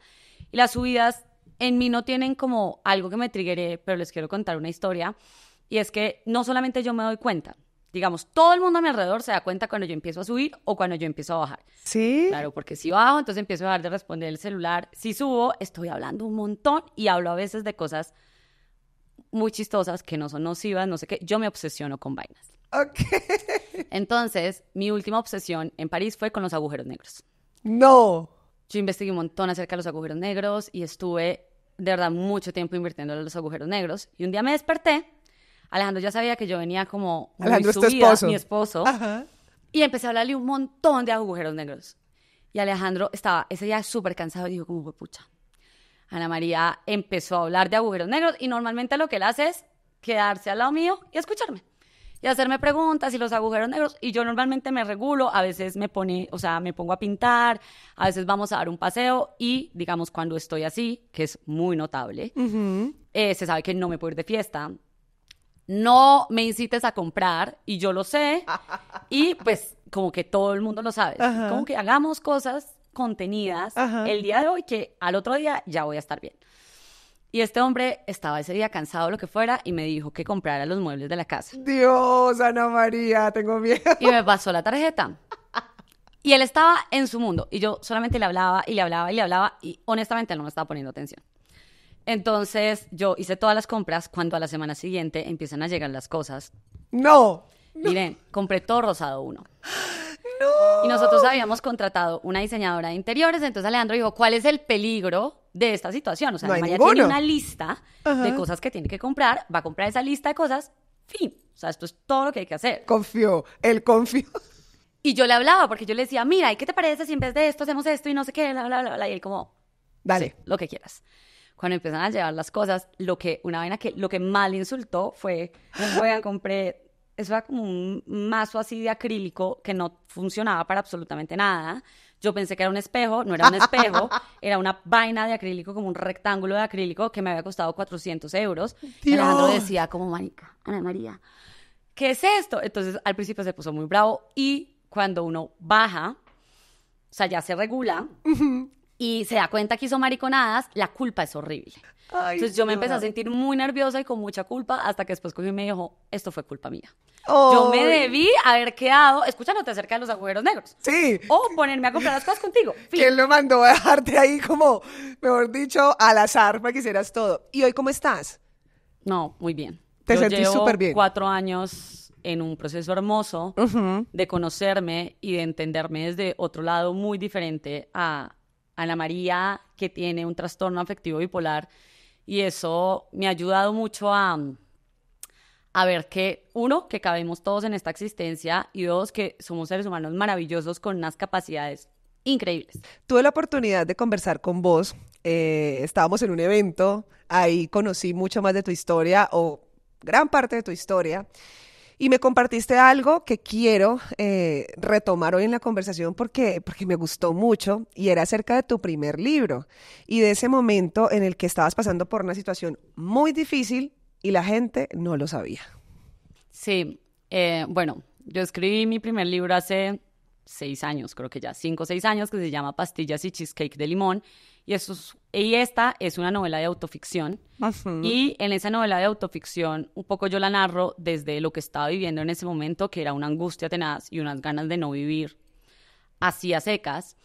Y las subidas en mí no tienen como algo que me triggere, pero les quiero contar una historia. Y es que no solamente yo me doy cuenta, digamos, todo el mundo a mi alrededor se da cuenta cuando yo empiezo a subir o cuando yo empiezo a bajar. ¿Sí? Claro, porque si bajo, entonces empiezo a dejar de responder el celular. Si subo, estoy hablando un montón y hablo a veces de cosas muy chistosas que no son nocivas, no sé qué. Yo me obsesiono con vainas. Ok. Entonces, mi última obsesión en París fue con los agujeros negros. No. Yo investigué un montón acerca de los agujeros negros y estuve, de verdad, mucho tiempo invirtiendo en los agujeros negros. Y un día me desperté. Alejandro ya sabía que yo venía como muy Alejandro subida, es tu esposo. Mi esposo. Ajá. Y empecé a hablarle un montón de agujeros negros. Y Alejandro estaba ese día súper cansado y dijo como, fue pucha. Ana María empezó a hablar de agujeros negros y normalmente lo que él hace es quedarse al lado mío y escucharme. Y hacerme preguntas y los agujeros negros. Y yo normalmente me regulo, a veces me pongo a pintar, a veces vamos a dar un paseo y, digamos, cuando estoy así, que es muy notable, se sabe que no me puedo ir de fiesta. no me incites a comprar, y yo lo sé, y pues como que todo el mundo lo sabe. Ajá. Como que hagamos cosas contenidas el día de hoy, que al otro día ya voy a estar bien. Y este hombre estaba ese día cansado, lo que fuera, y me dijo que comprara los muebles de la casa. Dios, Ana María, tengo miedo. Y me pasó la tarjeta. Y él estaba en su mundo, y yo solamente le hablaba, y le hablaba, y le hablaba, y honestamente él no me estaba poniendo atención. Entonces yo hice todas las compras. Cuando a la semana siguiente empiezan a llegar las cosas, No. miren, compré todo rosado uno. No. Y nosotros habíamos contratado una diseñadora de interiores. Entonces Alejandro dijo, ¿cuál es el peligro de esta situación? O sea, No hay María ninguno. tiene una lista de cosas que tiene que comprar, va a comprar esa lista de cosas, fin. O sea, esto es todo lo que hay que hacer. Confió, él confió. Y yo le hablaba, porque yo le decía, mira, ¿y qué te parece si en vez de esto hacemos esto y no sé qué, bla, bla, bla, bla? Y él como, Dale. sí, lo que quieras. Cuando empiezan a llevar las cosas, lo que más le insultó fue, oigan, compré, eso era como un mazo así de acrílico que no funcionaba para absolutamente nada. Yo pensé que era un espejo, no era un espejo, era una vaina de acrílico, como un rectángulo de acrílico que me había costado 400 euros. Y Alejandro decía como, marica, Ana María, ¿qué es esto? Entonces al principio se puso muy bravo, y cuando uno baja, o sea, ya se regula y se da cuenta que hizo mariconadas, la culpa es horrible. Ay, Entonces yo me Dios. empecé a sentir muy nerviosa y con mucha culpa, hasta que después cogió y me dijo, esto fue culpa mía. Ay. Yo me debí haber quedado escuchándote acerca de los agujeros negros. Sí. O ponerme a comprar las cosas contigo. Fin. ¿Quién lo mandó a dejarte ahí como, mejor dicho, al azar para que hicieras todo? ¿Y hoy cómo estás? No, muy bien. Te Yo sentís llevo súper bien. 4 años en un proceso hermoso de conocerme y de entenderme desde otro lado muy diferente a Ana María, que tiene un trastorno afectivo bipolar. Y eso me ha ayudado mucho a ver que, uno, que cabemos todos en esta existencia, y dos, que somos seres humanos maravillosos con unas capacidades increíbles. Tuve la oportunidad de conversar con vos. Estábamos en un evento, ahí conocí mucho más de tu historia, o gran parte de tu historia, y me compartiste algo que quiero retomar hoy en la conversación porque me gustó mucho, y era acerca de tu primer libro y de ese momento en el que estabas pasando por una situación muy difícil y la gente no lo sabía. Sí, bueno, yo escribí mi primer libro hace 6 años, creo que ya, 5 o 6 años, que se llama Pastillas y Cheesecake de Limón, y esta es una novela de autoficción. Y en esa novela de autoficción, un poco yo la narro desde lo que estaba viviendo en ese momento, que era una angustia tenaz y unas ganas de no vivir así a secas.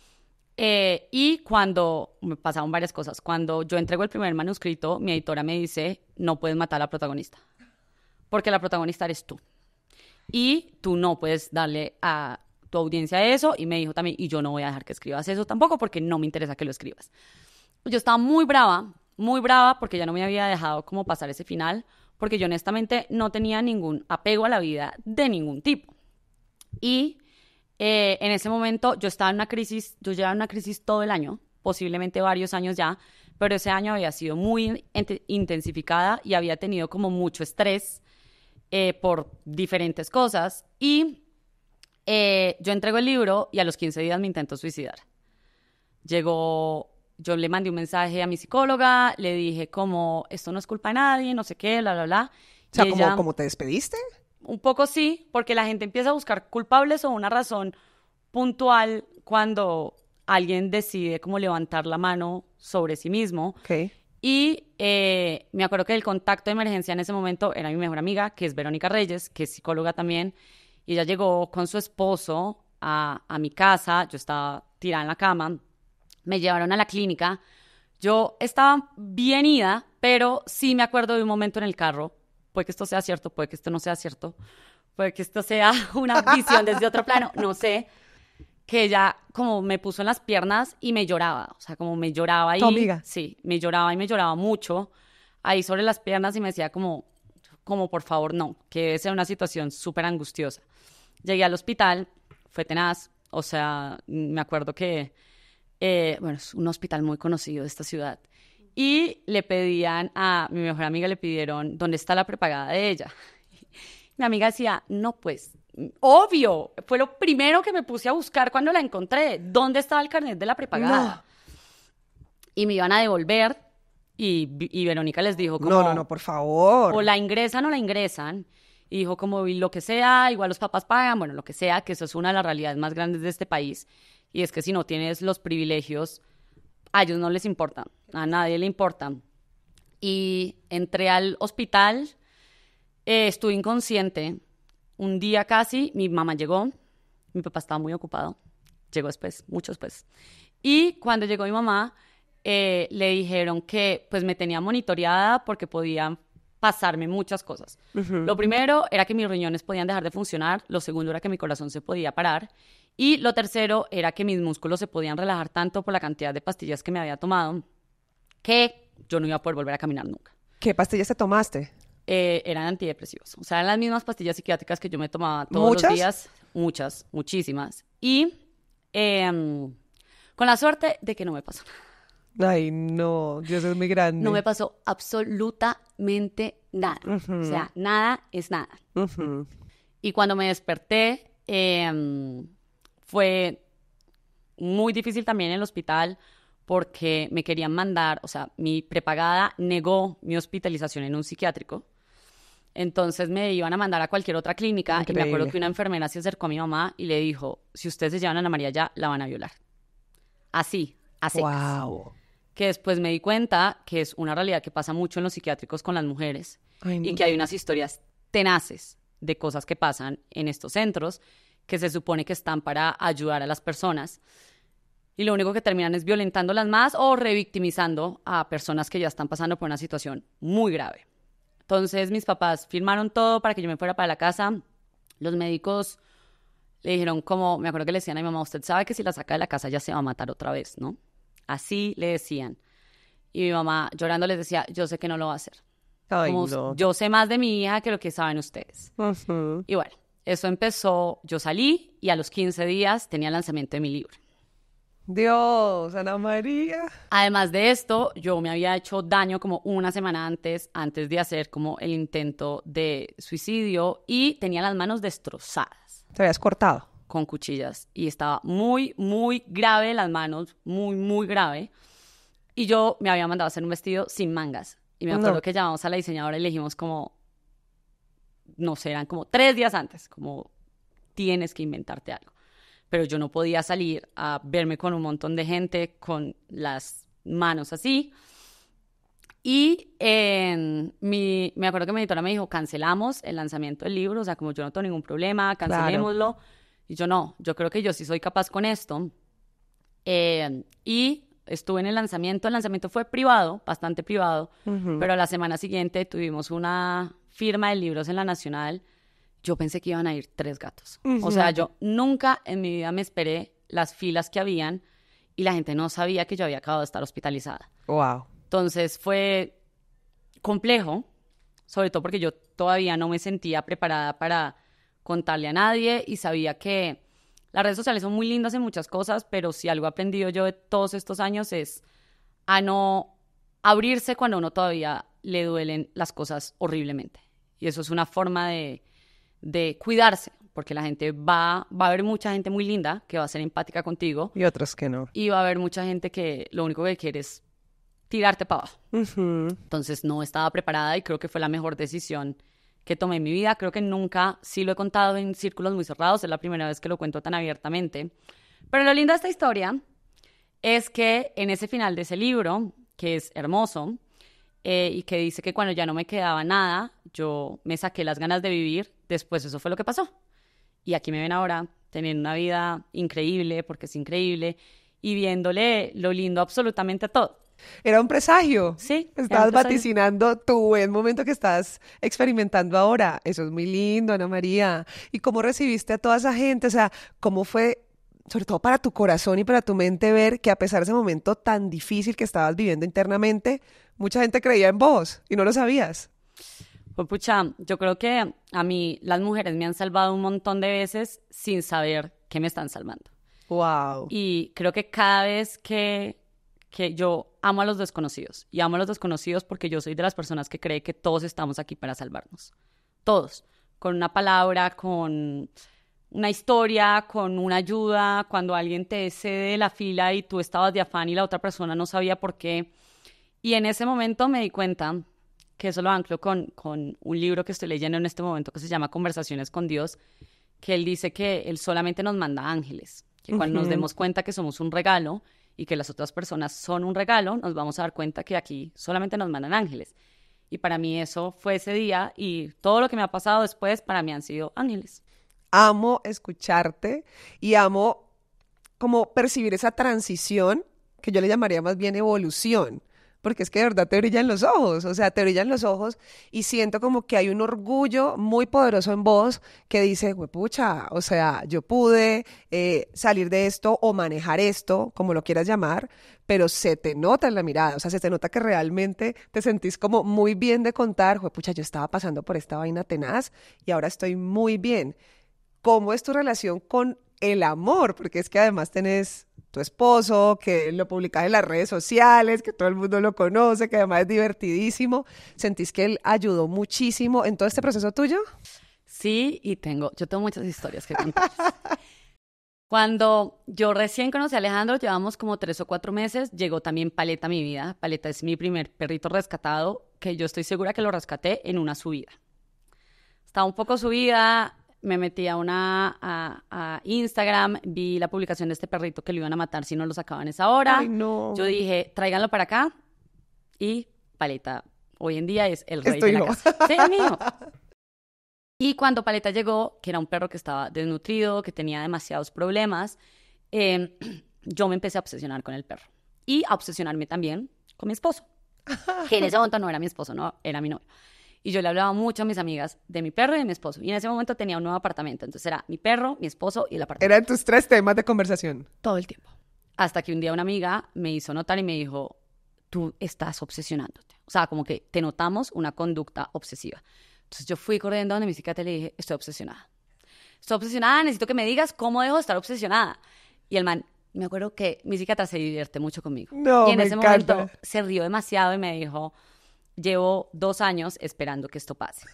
Y cuando me pasaron varias cosas, cuando yo entrego el primer manuscrito, mi editora me dice, no puedes matar a la protagonista, porque la protagonista eres tú. Y tú no puedes darle a tu audiencia eso. Y me dijo también, y yo no voy a dejar que escribas eso tampoco, porque no me interesa que lo escribas. Yo estaba muy brava, porque ya no me había dejado como pasar ese final, porque yo honestamente no tenía ningún apego a la vida de ningún tipo. Y en ese momento yo estaba en una crisis, yo llevaba una crisis todo el año, posiblemente varios años ya, pero ese año había sido muy intensificada y había tenido como mucho estrés por diferentes cosas. Y yo entrego el libro y a los 15 días me intento suicidar. Yo le mandé un mensaje a mi psicóloga, le dije como, esto no es culpa de nadie, no sé qué, bla, bla, bla. O sea, Y ella, ¿como te despediste? un poco sí, porque la gente empieza a buscar culpables o una razón puntual cuando alguien decide como levantar la mano sobre sí mismo. Ok. Y me acuerdo que el contacto de emergencia en ese momento era mi mejor amiga, que es Verónica Reyes, que es psicóloga también, y ella llegó con su esposo a mi casa. Yo estaba tirada en la cama, me llevaron a la clínica. Yo estaba bien ida, pero sí me acuerdo de un momento en el carro. Puede que esto sea cierto, puede que esto no sea cierto, puede que esto sea una visión desde otro plano, no sé, que ella como me puso en las piernas y me lloraba, o sea, como me lloraba ahí. ¿Tu amiga? Sí, me lloraba y me lloraba mucho ahí sobre las piernas, y me decía como por favor no, que debe ser una situación súper angustiosa. Llegué al hospital, fue tenaz, o sea, me acuerdo que bueno, es un hospital muy conocido de esta ciudad, y le pedían a mi mejor amiga, le pidieron dónde está la prepagada de ella. Mi amiga decía, no, pues, obvio, fue lo primero que me puse a buscar cuando la encontré, dónde estaba el carnet de la prepagada. No. Y me iban a devolver, Y Verónica les dijo como... No, por favor. O la ingresan o la ingresan. Y dijo como, y lo que sea, igual los papás pagan, bueno, lo que sea, que eso es una de las realidades más grandes de este país. Y es que si no tienes los privilegios, a ellos no les importa, a nadie le importa. Y entré al hospital, estuve inconsciente. Un día casi, mi mamá llegó, mi papá estaba muy ocupado, llegó después, mucho después. Y cuando llegó mi mamá, le dijeron que pues me tenía monitoreada porque podían pasarme muchas cosas. Lo primero era que mis riñones podían dejar de funcionar, lo segundo era que mi corazón se podía parar y lo tercero era que mis músculos se podían relajar tanto por la cantidad de pastillas que me había tomado que yo no iba a poder volver a caminar nunca. ¿Qué pastillas te tomaste? Eran antidepresivos, o sea, eran las mismas pastillas psiquiátricas que yo me tomaba todos ¿Muchas? los días, muchísimas, y con la suerte de que no me pasó nada. Ay, no, Dios es muy grande. No me pasó absolutamente nada. O sea, nada es nada. Y cuando me desperté, fue muy difícil también en el hospital porque me querían mandar, o sea, mi prepagada negó mi hospitalización en un psiquiátrico. Entonces me iban a mandar a cualquier otra clínica. Increíble. Y me acuerdo que una enfermera se acercó a mi mamá y le dijo, si ustedes se llevan a Ana María ya, la van a violar. Así, a secas. Wow. Que después me di cuenta que es una realidad que pasa mucho en los psiquiátricos con las mujeres. Ay, no. Y que hay unas historias tenaces de cosas que pasan en estos centros que se supone que están para ayudar a las personas. Y lo único que terminan es violentándolas más o revictimizando a personas que ya están pasando por una situación muy grave. Entonces mis papás firmaron todo para que yo me fuera para la casa. Los médicos le dijeron como, me acuerdo que le decían a mi mamá, usted sabe que si la saca de la casa ya se va a matar otra vez, ¿no? Así le decían. Y mi mamá llorando les decía, yo sé que no lo va a hacer. Ay, Como, no. yo sé más de mi hija que lo que saben ustedes. Y bueno, eso empezó, yo salí y a los 15 días tenía el lanzamiento de mi libro. Dios, Ana María. Además de esto, yo me había hecho daño como una semana antes de hacer como el intento de suicidio y tenía las manos destrozadas. Te habías cortado. Con cuchillas y estaba muy, muy grave las manos, muy, muy grave. Y yo me había mandado a hacer un vestido sin mangas. Y me acuerdo que llamamos a la diseñadora y le dijimos como, no sé, eran como 3 días antes, como tienes que inventarte algo. Pero yo no podía salir a verme con un montón de gente con las manos así. Y me acuerdo que mi editora me dijo, cancelamos el lanzamiento del libro, o sea, como yo no tengo ningún problema, cancelémoslo. Claro. Y yo no, yo creo que yo sí soy capaz con esto. Y estuve en el lanzamiento fue privado, bastante privado, pero a la semana siguiente tuvimos una firma de libros en la Nacional. Yo pensé que iban a ir 3 gatos. O sea, yo nunca en mi vida me esperé las filas que habían y la gente no sabía que yo había acabado de estar hospitalizada. Wow. Entonces fue complejo, sobre todo porque yo todavía no me sentía preparada para contarle a nadie y sabía que las redes sociales son muy lindas en muchas cosas, pero si algo he aprendido yo de todos estos años es a no abrirse cuando a uno todavía le duelen las cosas horriblemente. Y eso es una forma de cuidarse, porque la gente va a haber mucha gente muy linda que va a ser empática contigo. Y otros que no. Y va a haber mucha gente que lo único que quiere es tirarte para abajo. Entonces no estaba preparada y creo que fue la mejor decisión que tomé en mi vida. Creo que nunca, sí lo he contado en círculos muy cerrados, es la primera vez que lo cuento tan abiertamente. Pero lo lindo de esta historia es que en ese final de ese libro, que es hermoso, y que dice que cuando ya no me quedaba nada, yo me saqué las ganas de vivir, después eso fue lo que pasó. Y aquí me ven ahora, teniendo una vida increíble, porque es increíble, y viéndole lo lindo absolutamente a todo. Era un presagio. Sí. Estabas vaticinando tu buen momento que estás experimentando ahora. Eso es muy lindo, Ana María. ¿Y cómo recibiste a toda esa gente? O sea, ¿cómo fue, sobre todo para tu corazón y para tu mente, ver que a pesar de ese momento tan difícil que estabas viviendo internamente, mucha gente creía en vos y no lo sabías? Pues pucha, yo creo que a mí las mujeres me han salvado un montón de veces sin saber que me están salvando. Wow. Y creo que cada vez que yo amo a los desconocidos, y amo a los desconocidos porque yo soy de las personas que cree que todos estamos aquí para salvarnos. Todos. Con una palabra, con una historia, con una ayuda, cuando alguien te cede la fila y tú estabas de afán y la otra persona no sabía por qué. Y en ese momento me di cuenta que eso lo anclo con un libro que estoy leyendo en este momento que se llama Conversaciones con Dios, que él dice que él solamente nos manda ángeles, que cuando nos demos cuenta que somos un regalo y que las otras personas son un regalo, nos vamos a dar cuenta que aquí solamente nos mandan ángeles. Y para mí eso fue ese día y todo lo que me ha pasado después para mí han sido ángeles. Amo escucharte y amo como percibir esa transición, que yo le llamaría más bien evolución, porque es que de verdad te brillan los ojos, o sea, te brillan los ojos y siento como que hay un orgullo muy poderoso en vos que dice, pucha, o sea, yo pude salir de esto o manejar esto, como lo quieras llamar, pero se te nota en la mirada, o sea, se te nota que realmente te sentís como muy bien de contar, pucha, yo estaba pasando por esta vaina tenaz y ahora estoy muy bien. ¿Cómo es tu relación con el amor? Porque es que además tenés tu esposo, que lo publicas en las redes sociales, que todo el mundo lo conoce, que además es divertidísimo. ¿Sentís que él ayudó muchísimo en todo este proceso tuyo? Sí, y yo tengo muchas historias que contar. Cuando yo recién conocí a Alejandro, llevamos como 3 o 4 meses, llegó también Paleta a mi vida. Paleta es mi primer perrito rescatado, que yo estoy segura que lo rescaté en una subida. Estaba un poco subida, me metí a Instagram, vi la publicación de este perrito que lo iban a matar si no lo sacaban a esa hora. Ay, no. Yo dije, tráiganlo para acá. Y Paleta hoy en día es el rey de la casa. Sí, mío. Y cuando Paleta llegó, que era un perro que estaba desnutrido, que tenía demasiados problemas, yo me empecé a obsesionar con el perro. Y a obsesionarme también con mi esposo. Que en ese momento no era mi esposo, no, era mi novio. Y yo le hablaba mucho a mis amigas de mi perro y de mi esposo. Y en ese momento tenía un nuevo apartamento. Entonces era mi perro, mi esposo y el apartamento. Eran tus 3 temas de conversación. Todo el tiempo. Hasta que un día una amiga me hizo notar y me dijo, tú estás obsesionándote. O sea, como que te notamos una conducta obsesiva. Entonces yo fui corriendo donde mi psiquiatra y le dije, estoy obsesionada. Estoy obsesionada, necesito que me digas cómo dejo de estar obsesionada. Y el man, me acuerdo que mi psiquiatra se divierte mucho conmigo. No, y en me ese encanta. momento se rió demasiado y me dijo, llevo 2 años esperando que esto pase.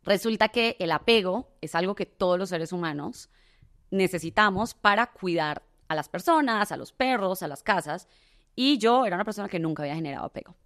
Resulta que el apego es algo que todos los seres humanos necesitamos para cuidar a las personas, a los perros, a las casas. Y yo era una persona que nunca había generado apego.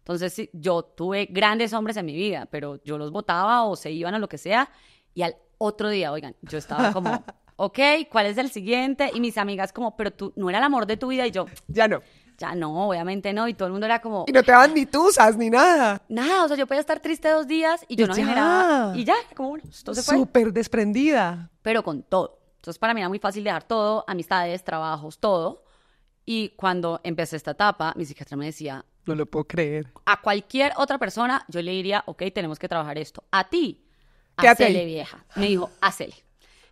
Entonces, sí, yo tuve grandes hombres en mi vida, pero yo los botaba o se iban a lo que sea. Y al otro día, oigan, yo estaba como, ok, ¿cuál es el siguiente? Y mis amigas como, pero tú no era el amor de tu vida. Y yo, ya no. Ya no, obviamente no. Y todo el mundo era como... Y no te daban ni tusas, ni nada. Nada, o sea, yo podía estar triste 2 días y yo no generaba... Y ya, como bueno, esto se fue. Súper desprendida. Pero con todo. Entonces, para mí era muy fácil dejar todo, amistades, trabajos, todo. Y cuando empecé esta etapa, mi psiquiatra me decía... No lo puedo creer. A cualquier otra persona, yo le diría, ok, tenemos que trabajar esto. A ti, Quédate hacele, ahí. vieja. Me dijo, hacele.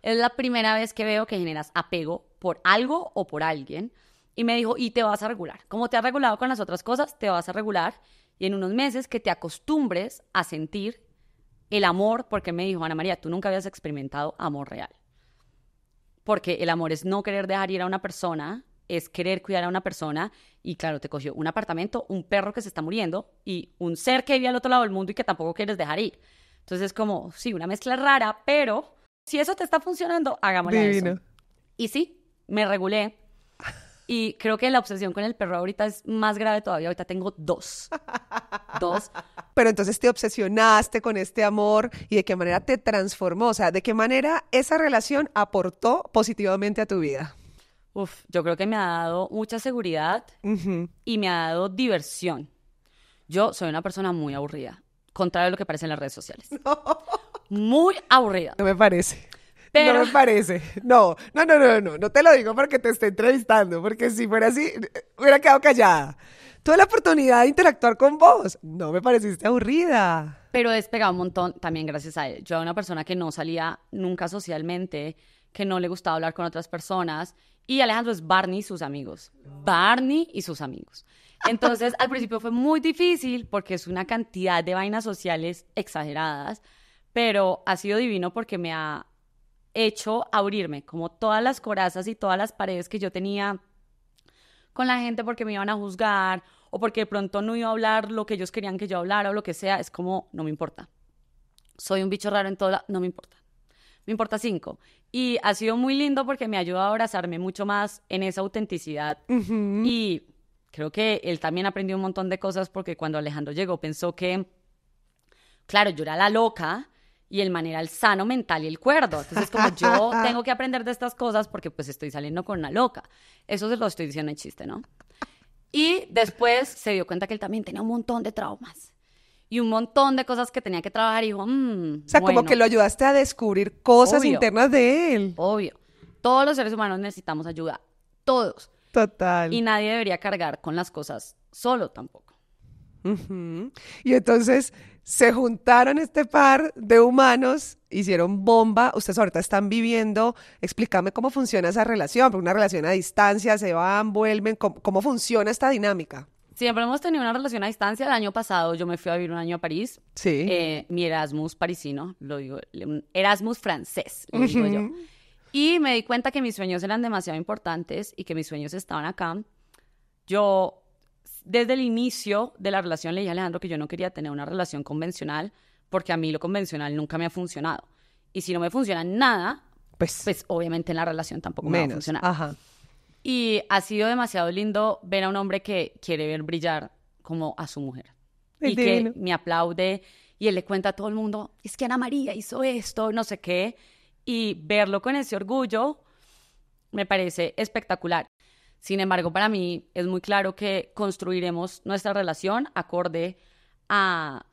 Es la primera vez que veo que generas apego por algo o por alguien. Y me dijo, y te vas a regular. Como te has regulado con las otras cosas, te vas a regular. Y en unos meses que te acostumbres a sentir el amor, porque me dijo, Ana María, tú nunca habías experimentado amor real. Porque el amor es no querer dejar ir a una persona, es querer cuidar a una persona. Y claro, te cogió un apartamento, un perro que se está muriendo y un ser que vive al otro lado del mundo y que tampoco quieres dejar ir. Entonces es como, sí, una mezcla rara, pero si eso te está funcionando, hagámosle eso. Y sí, me regulé. Y creo que la obsesión con el perro ahorita es más grave todavía. Ahorita tengo 2. 2. Pero entonces te obsesionaste con este amor y de qué manera te transformó, o sea, de qué manera esa relación aportó positivamente a tu vida. Yo creo que me ha dado mucha seguridad y me ha dado diversión. Yo soy una persona muy aburrida, contrario a lo que parece en las redes sociales. No. Muy aburrida. No me parece. Pero... No me parece. No te lo digo porque te esté entrevistando, porque si fuera así, hubiera quedado callada. Tuve la oportunidad de interactuar con vos. No me pareciste aburrida. Pero he despegado un montón también gracias a él. Yo era una persona que no salía nunca socialmente, que no le gustaba hablar con otras personas. Y Alejandro es Barney y sus amigos. Barney y sus amigos. Entonces, al principio fue muy difícil porque es una cantidad de vainas sociales exageradas, pero ha sido divino porque me ha hecho abrirme, como todas las corazas y todas las paredes que yo tenía con la gente porque me iban a juzgar o porque de pronto no iba a hablar lo que ellos querían que yo hablara o lo que sea, es como, no me importa. Soy un bicho raro en todo, no me importa. Me importa 5. Y ha sido muy lindo porque me ha ayudado a abrazarme mucho más en esa autenticidad y creo que él también aprendió un montón de cosas porque cuando Alejandro llegó pensó que, claro, yo era la loca y el man era el sano mental y el cuerdo. Entonces, como yo tengo que aprender de estas cosas porque pues estoy saliendo con una loca. Eso se lo estoy diciendo en chiste, ¿no? Y después se dio cuenta que él también tenía un montón de traumas y un montón de cosas que tenía que trabajar y dijo, O sea, bueno, como que lo ayudaste a descubrir cosas obvio, internas de él. obvio. Todos los seres humanos necesitamos ayuda, todos. Total. Y nadie debería cargar con las cosas solo tampoco. Ujú. Y entonces se juntaron este par de humanos, hicieron bomba. Ustedes ahorita están viviendo. Explícame cómo funciona esa relación, porque una relación a distancia, se van, vuelven. ¿Cómo funciona esta dinámica? Siempre hemos tenido una relación a distancia. El año pasado yo me fui a vivir un año a París. Sí. Mi Erasmus parisino, lo digo, un Erasmus francés, lo digo yo. Y me di cuenta que mis sueños eran demasiado importantes y que mis sueños estaban acá. Yo, desde el inicio de la relación, le dije a Alejandro que yo no quería tener una relación convencional porque a mí lo convencional nunca me ha funcionado. Y si no me funciona nada, pues obviamente en la relación tampoco me va a funcionar. Ajá. Y ha sido demasiado lindo ver a un hombre que quiere ver brillar como a su mujer. Es y divino. que me aplaude y él le cuenta a todo el mundo, es que Ana María hizo esto, no sé qué. Y verlo con ese orgullo me parece espectacular. Sin embargo, para mí es muy claro que construiremos nuestra relación acorde a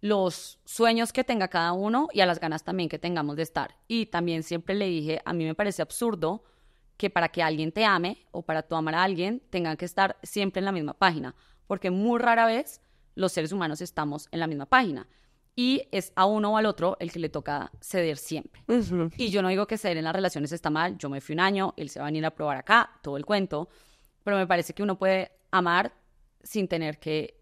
los sueños que tenga cada uno y a las ganas también que tengamos de estar. Y también siempre le dije, a mí me parece absurdo que para que alguien te ame o para tú amar a alguien tengan que estar siempre en la misma página, porque muy rara vez los seres humanos estamos en la misma página. Y es a uno o al otro el que le toca ceder siempre. Ujú. Y yo no digo que ceder en las relaciones está mal, yo me fui un año, él se va a venir a probar acá, todo el cuento, pero me parece que uno puede amar sin tener que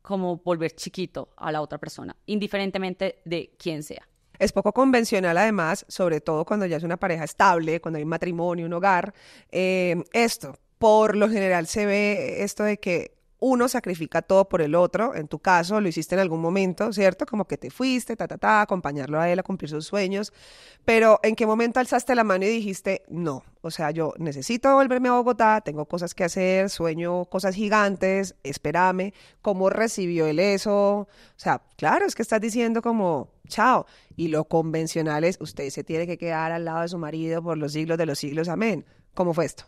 como volver chiquito a la otra persona, indiferentemente de quién sea. Es poco convencional, además, sobre todo cuando ya es una pareja estable, cuando hay un matrimonio, un hogar. Esto, por lo general, se ve esto de que uno sacrifica todo por el otro. En tu caso, lo hiciste en algún momento, ¿cierto? Como que te fuiste, acompañarlo a él a cumplir sus sueños. Pero, ¿en qué momento alzaste la mano y dijiste, no? O sea, yo necesito volverme a Bogotá, tengo cosas que hacer, sueño cosas gigantes, espérame. ¿Cómo recibió él eso? O sea, claro, es que estás diciendo como, chao. Y lo convencional es, usted se tiene que quedar al lado de su marido por los siglos de los siglos, amén. ¿Cómo fue esto?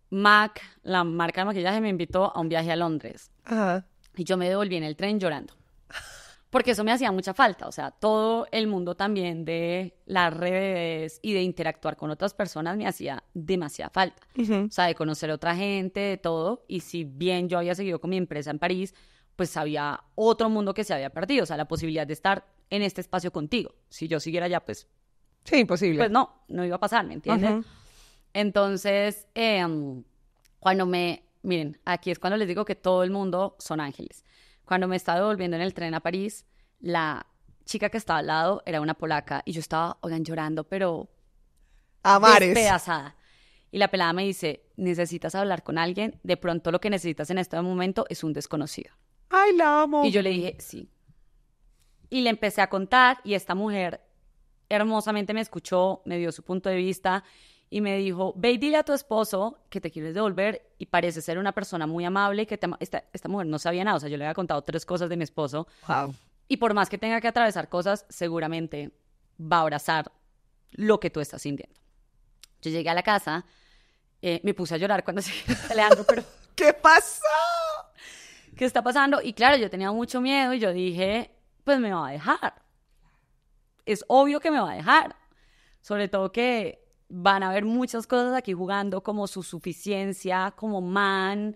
MAC, la marca de maquillaje, me invitó a un viaje a Londres. Ajá. Y yo me devolví en el tren llorando. Porque eso me hacía mucha falta. O sea, todo el mundo también de las redes y de interactuar con otras personas me hacía demasiada falta. Uh-huh. O sea, de conocer a otra gente, de todo. Y si bien yo había seguido con mi empresa en París, pues había otro mundo que se había perdido. O sea, la posibilidad de estar en este espacio contigo. Si yo siguiera allá, pues Sí, imposible. pues no iba a pasar, ¿me entiendes? Uh-huh. Entonces, miren, aquí es cuando les digo que todo el mundo son ángeles. Cuando me estaba devolviendo en el tren a París, la chica que estaba al lado era una polaca y yo estaba, oigan, llorando, pero A mares. despedazada. Y la pelada me dice, necesitas hablar con alguien, de pronto lo que necesitas en este momento es un desconocido. Ay, la amo. Y yo le dije, sí. Y le empecé a contar y esta mujer hermosamente me escuchó, me dio su punto de vista y me dijo, ve y dile a tu esposo que te quieres devolver y parece ser una persona muy amable y que esta mujer no sabía nada. O sea, yo le había contado 3 cosas de mi esposo Wow. y por más que tenga que atravesar cosas, seguramente va a abrazar lo que tú estás sintiendo. Yo llegué a la casa, me puse a llorar cuando se Alejandro, pero ¿Qué pasó? ¿qué está pasando? Y claro, yo tenía mucho miedo y yo dije, pues me va a dejar. Es obvio que me va a dejar. Sobre todo que van a haber muchas cosas aquí jugando, como su suficiencia, como man,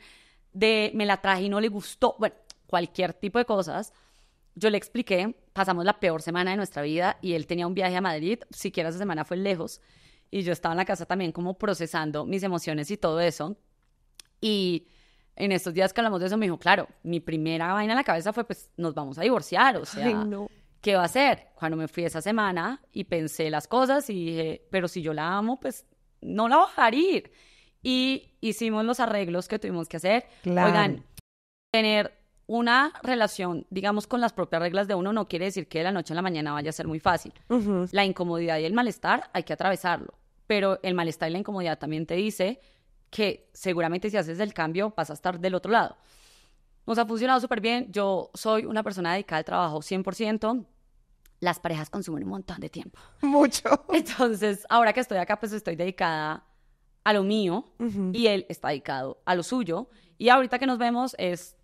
de me la traje y no le gustó. Bueno, cualquier tipo de cosas. Yo le expliqué, pasamos la peor semana de nuestra vida y él tenía un viaje a Madrid, siquiera esa semana fue lejos. Y yo estaba en la casa también como procesando mis emociones y todo eso. Y en estos días que hablamos de eso me dijo, claro, mi primera vaina en la cabeza fue, pues, nos vamos a divorciar, o sea, Ay, no. ¿qué va a hacer? Cuando me fui esa semana y pensé las cosas y dije, pero si yo la amo, pues, no la voy a dejar ir. Y hicimos los arreglos que tuvimos que hacer. Claro. Oigan, tener una relación, digamos, con las propias reglas de uno no quiere decir que de la noche a la mañana vaya a ser muy fácil. Uh-huh. La incomodidad y el malestar hay que atravesarlo, pero el malestar y la incomodidad también te dice que seguramente si haces el cambio vas a estar del otro lado. Nos ha funcionado súper bien. Yo soy una persona dedicada al trabajo 100%. Las parejas consumen un montón de tiempo. Mucho. Entonces, ahora que estoy acá, pues estoy dedicada a lo mío y él está dedicado a lo suyo. Y ahorita que nos vemos es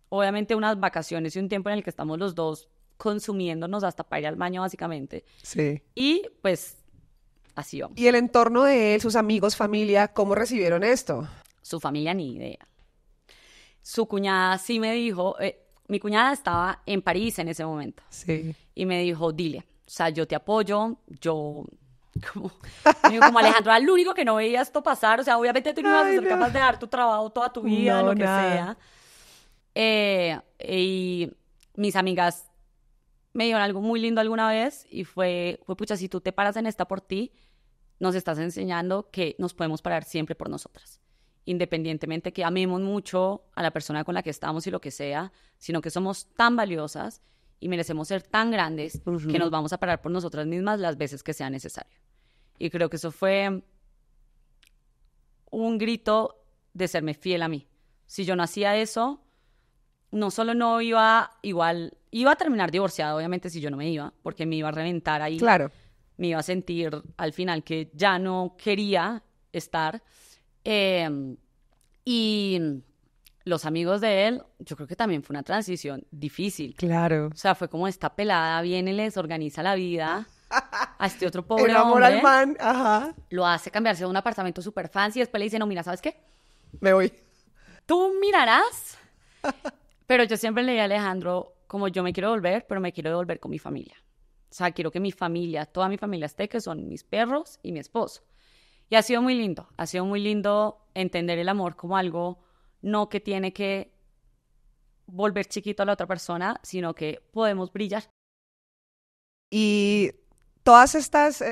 obviamente unas vacaciones y un tiempo en el que estamos los dos consumiéndonos hasta para ir al baño, básicamente. Sí. Y pues así vamos. ¿Y el entorno de él, sus amigos, familia, cómo recibieron esto? Su familia ni idea. Su cuñada sí me dijo, mi cuñada estaba en París en ese momento. Sí. Y me dijo, dile, o sea, yo te apoyo, me dijo como Alejandra, lo único que no veía esto pasar, o sea, obviamente tú no ibas a ser capaz de dar tu trabajo toda tu vida, No, lo que nada. sea. Y mis amigas me dijeron algo muy lindo alguna vez y fue, pucha, si tú te paras en esta por ti, nos estás enseñando que nos podemos parar siempre por nosotras. Independientemente que amemos mucho a la persona con la que estamos y lo que sea, sino que somos tan valiosas y merecemos ser tan grandes que nos vamos a parar por nosotras mismas las veces que sea necesario. Y creo que eso fue un grito de serme fiel a mí. Si yo no hacía eso, no solo no iba igual, iba a terminar divorciada, obviamente, si yo no me iba, porque me iba a reventar ahí. Claro. Me iba a sentir al final que ya no quería estar. Y los amigos de él, yo creo que también fue una transición difícil. Claro. O sea, fue como esta pelada viene, les organiza la vida a este otro pobre Enamora hombre. al man, ajá. Lo hace cambiarse de un apartamento súper fancy y después le dice, no, mira, ¿sabes qué? Me voy. Tú mirarás. Pero yo siempre le dije a Alejandro, como yo me quiero devolver, pero me quiero devolver con mi familia. O sea, quiero que mi familia, toda mi familia esté, que son mis perros y mi esposo. Y ha sido muy lindo entender el amor como algo no que tiene que volver chiquito a la otra persona, sino que podemos brillar. Y todas estas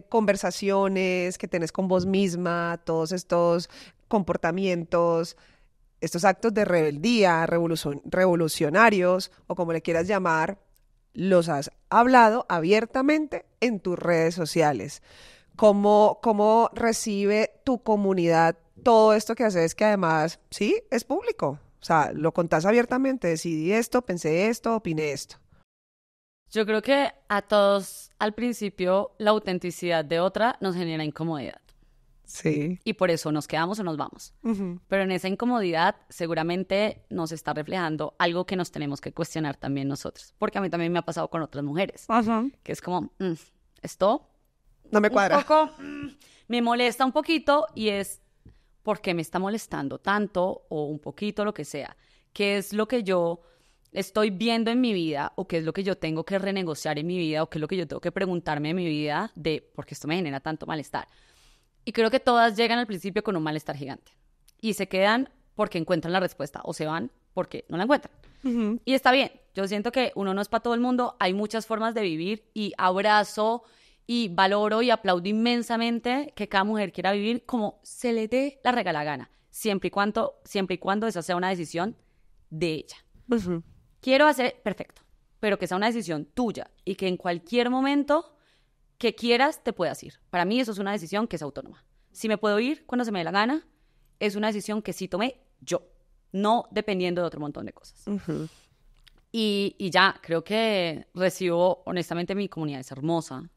conversaciones que tenés con vos misma, todos estos comportamientos, estos actos de rebeldía, revolucionarios, o como le quieras llamar, los has hablado abiertamente en tus redes sociales. ¿Cómo recibe tu comunidad todo esto que haces, que además, sí, es público? O sea, lo contás abiertamente, decidí esto, pensé esto, opiné esto. Yo creo que a todos al principio la autenticidad de otra nos genera incomodidad. Sí. Y por eso nos quedamos o nos vamos. Pero en esa incomodidad seguramente nos está reflejando algo que nos tenemos que cuestionar también nosotros. Porque a mí también me ha pasado con otras mujeres. Que es como, esto No me cuadra. un poco, me molesta un poquito y es, ¿por qué me está molestando tanto? O un poquito, lo que sea. ¿Qué es lo que yo estoy viendo en mi vida? ¿O qué es lo que yo tengo que renegociar en mi vida? ¿O qué es lo que yo tengo que preguntarme en mi vida de por qué esto me genera tanto malestar? Y creo que todas llegan al principio con un malestar gigante. Y se quedan porque encuentran la respuesta o se van porque no la encuentran. Y está bien. Yo siento que uno no es para todo el mundo. Hay muchas formas de vivir y abrazo y valoro y aplaudo inmensamente que cada mujer quiera vivir como se le dé la regala gana. Siempre y cuando esa sea una decisión de ella. Quiero hacer, perfecto, pero que sea una decisión tuya y que en cualquier momento que quieras te puedas ir. Para mí eso es una decisión que es autónoma. Si me puedo ir cuando se me dé la gana, es una decisión que sí tomé yo, no dependiendo de otro montón de cosas. Y ya, creo que recibo, honestamente, mi comunidad es hermosa,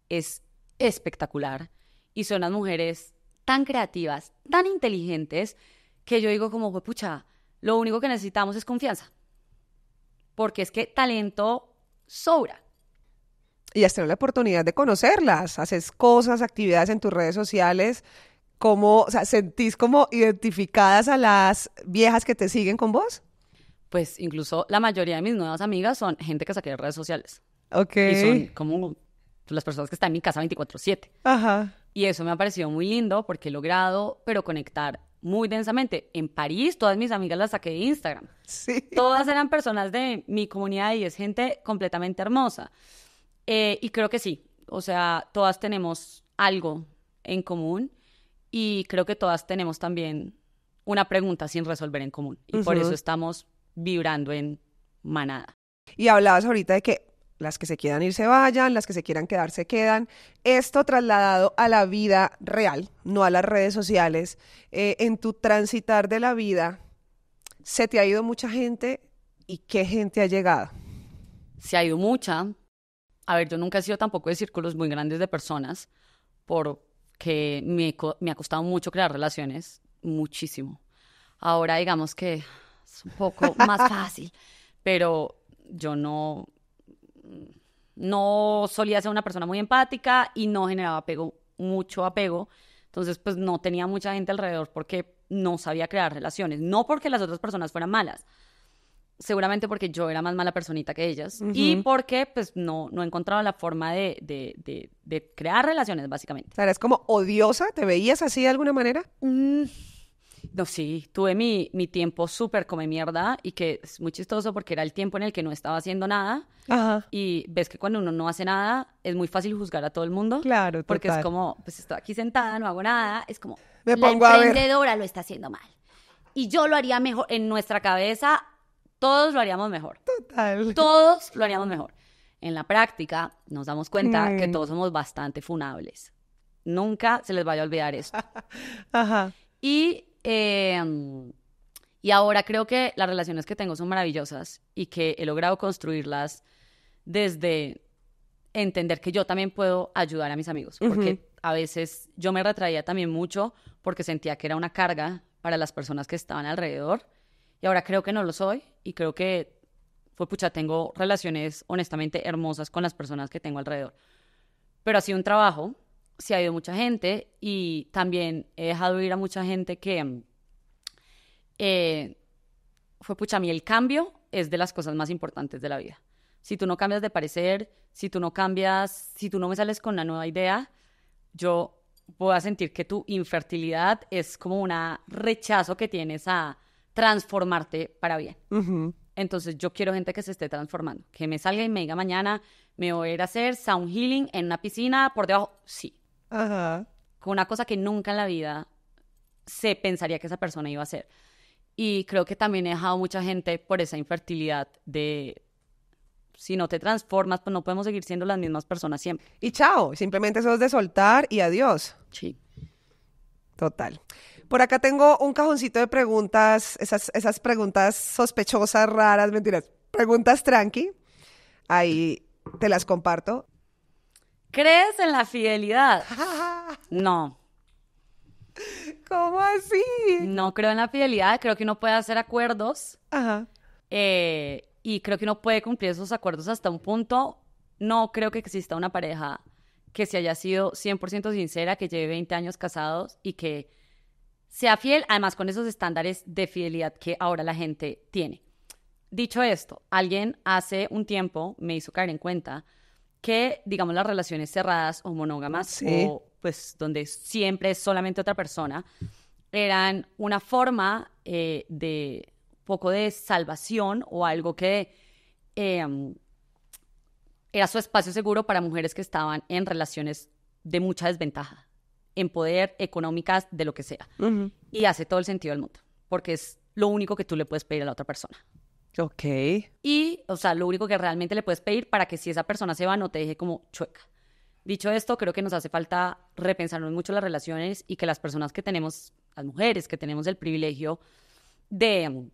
es espectacular y son las mujeres tan creativas, tan inteligentes, que yo digo como, pucha, lo único que necesitamos es confianza. Porque es que talento sobra. Y has tenido la oportunidad de conocerlas, haces cosas, actividades en tus redes sociales, o sea, ¿sentís como identificadas a las viejas que te siguen con vos? Pues incluso la mayoría de mis nuevas amigas son gente que saqué de redes sociales. Ok. Y son como las personas que están en mi casa 24/7. Ajá. Y eso me ha parecido muy lindo porque he logrado, pero conectar muy densamente. En París, todas mis amigas las saqué de Instagram. Sí. Todas eran personas de mi comunidad y es gente completamente hermosa. Y creo que sí, o sea, todas tenemos algo en común y creo que todas tenemos también una pregunta sin resolver en común. Y por eso estamos vibrando en manada. Y hablabas ahorita de que las que se quieran ir se vayan, las que se quieran quedar se quedan. Esto trasladado a la vida real, no a las redes sociales. En tu transitar de la vida, ¿se te ha ido mucha gente y qué gente ha llegado? Se ha ido mucha. A ver, yo nunca he sido tampoco de círculos muy grandes de personas porque me ha costado mucho crear relaciones, muchísimo. Ahora digamos que es un poco más fácil, pero yo no solía ser una persona muy empática y no generaba mucho apego. Entonces, pues no tenía mucha gente alrededor porque no sabía crear relaciones. No porque las otras personas fueran malas, seguramente porque yo era más mala personita que ellas y porque pues no encontraba la forma de crear relaciones, básicamente. O sea, ¿eres como odiosa? ¿Te veías así de alguna manera? No, sí, tuve mi tiempo súper come mierda y que es muy chistoso porque era el tiempo en el que no estaba haciendo nada. Ajá. Y ves que cuando uno no hace nada es muy fácil juzgar a todo el mundo. Claro, porque total. es como, pues estoy aquí sentada, no hago nada, es como, Me la pongo a ver. emprendedora lo está haciendo mal. Y yo lo haría mejor, en nuestra cabeza todos lo haríamos mejor. Total. Todos lo haríamos mejor. En la práctica nos damos cuenta que todos somos bastante funables. Nunca se les vaya a olvidar esto. Ajá. Y ahora creo que las relaciones que tengo son maravillosas y que he logrado construirlas desde entender que yo también puedo ayudar a mis amigos. Porque a veces yo me retraía también mucho porque sentía que era una carga para las personas que estaban alrededor. Y ahora creo que no lo soy y creo que, tengo relaciones honestamente hermosas con las personas que tengo alrededor. Pero ha sido un trabajo, se ha ido mucha gente y también he dejado ir a mucha gente que a mí el cambio es de las cosas más importantes de la vida. Si tú no cambias de parecer, si tú no me sales con una nueva idea, yo voy a sentir que tu infertilidad es como un rechazo que tienes a transformarte para bien. Entonces yo quiero gente que se esté transformando, que me salga y me diga mañana me voy a ir a hacer sound healing en una piscina por debajo, sí. Ajá. Con una cosa que nunca en la vida se pensaría que esa persona iba a hacer. Y creo que también he dejado mucha gente por esa infertilidad de si no te transformas, pues no podemos seguir siendo las mismas personas siempre. Y chao, simplemente eso es de soltar y adiós. Sí. Total. Por acá tengo un cajoncito de preguntas, esas preguntas sospechosas, raras, mentiras, preguntas tranqui. Ahí te las comparto. ¿Crees en la fidelidad? No. ¿Cómo así? No creo en la fidelidad, creo que uno puede hacer acuerdos. Ajá. Y creo que uno puede cumplir esos acuerdos hasta un punto. No creo que exista una pareja que se haya sido 100% sincera, que lleve 20 años casados y que sea fiel, además con esos estándares de fidelidad que ahora la gente tiene. Dicho esto, alguien hace un tiempo me hizo caer en cuenta que, digamos, las relaciones cerradas o monógamas, sí, o pues donde siempre es solamente otra persona, eran una forma de poco de salvación o algo que era su espacio seguro para mujeres que estaban en relaciones de mucha desventaja, en poder, económicas, de lo que sea. Y hace todo el sentido del mundo, porque es lo único que tú le puedes pedir a la otra persona. Ok. Y, o sea, lo único que realmente le puedes pedir para que si esa persona se va no te deje como chueca. Dicho esto, creo que nos hace falta repensarnos mucho las relaciones y que las personas que tenemos, las mujeres que tenemos el privilegio de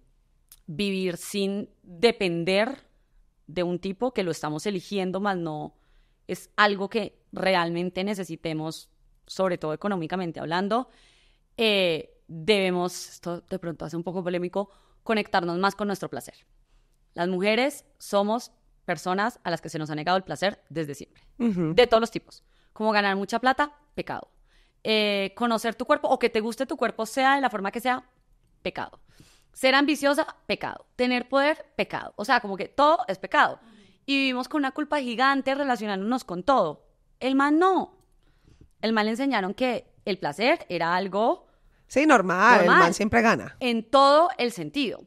vivir sin depender de un tipo, que lo estamos eligiendo, más no es algo que realmente necesitemos, sobre todo económicamente hablando, debemos, esto de pronto hace un poco polémico, conectarnos más con nuestro placer. Las mujeres somos personas a las que se nos ha negado el placer desde siempre, de todos los tipos, como ganar mucha plata, pecado, conocer tu cuerpo o que te guste tu cuerpo, sea de la forma que sea, pecado. Ser ambiciosa, pecado. Tener poder, pecado. O sea, como que todo es pecado. Y vivimos con una culpa gigante relacionándonos con todo. El man no. El man le enseñaron que el placer era algo Sí, normal, el man siempre gana. en todo el sentido.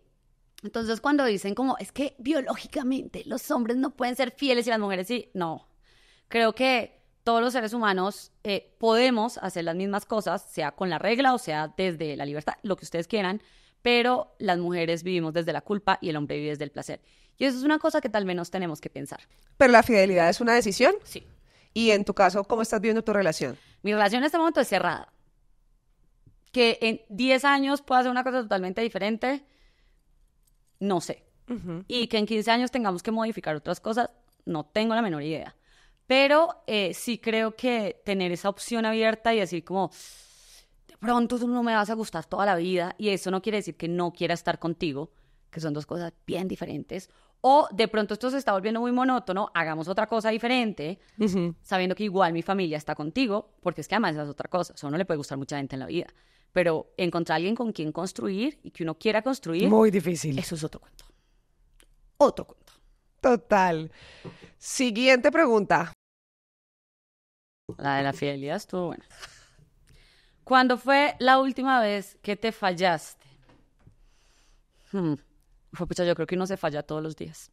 Entonces, cuando dicen como, es que biológicamente los hombres no pueden ser fieles y las mujeres sí, no. Creo que todos los seres humanos podemos hacer las mismas cosas, sea con la regla o sea desde la libertad, lo que ustedes quieran, pero las mujeres vivimos desde la culpa y el hombre vive desde el placer. Y eso es una cosa que tal vez nos tenemos que pensar. Pero la fidelidad es una decisión. Sí. Y en tu caso, ¿cómo estás viendo tu relación? Mi relación en este momento es cerrada. Que en 10 años pueda ser una cosa totalmente diferente, no sé. Y que en 15 años tengamos que modificar otras cosas, no tengo la menor idea. Pero sí creo que tener esa opción abierta y decir como, de pronto tú no me vas a gustar toda la vida, y eso no quiere decir que no quiera estar contigo, que son dos cosas bien diferentes. O de pronto esto se está volviendo muy monótono, hagamos otra cosa diferente, sabiendo que igual mi familia está contigo, porque es que además esa es otra cosa. Eso no le puede gustar a mucha gente en la vida. Pero encontrar a alguien con quien construir y que uno quiera construir, muy difícil. Eso es otro cuento. Otro cuento. Total. Siguiente pregunta. La de la fidelidad estuvo buena. ¿Cuándo fue la última vez que te fallaste? Pucha, yo creo que uno se falla todos los días.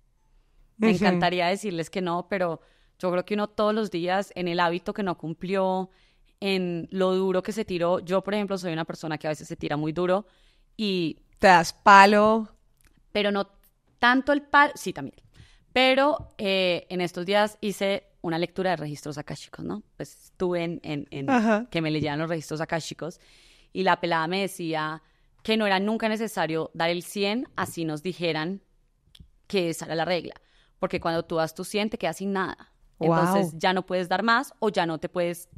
Me encantaría decirles que no, pero yo creo que uno todos los días, en el hábito que no cumplió, en lo duro que se tiró. Yo, por ejemplo, soy una persona que a veces se tira muy duro y... ¿Te das palo? Pero no tanto el palo, sí, también. Pero en estos días hice una lectura de registros akáshicos, ¿no? Pues estuve en que me leyeran los registros akáshicos y la pelada me decía que no era nunca necesario dar el 100 así nos dijeran que esa era la regla. Porque cuando tú das tu 100 te quedas sin nada. Entonces ya no puedes dar más o ya no te puedes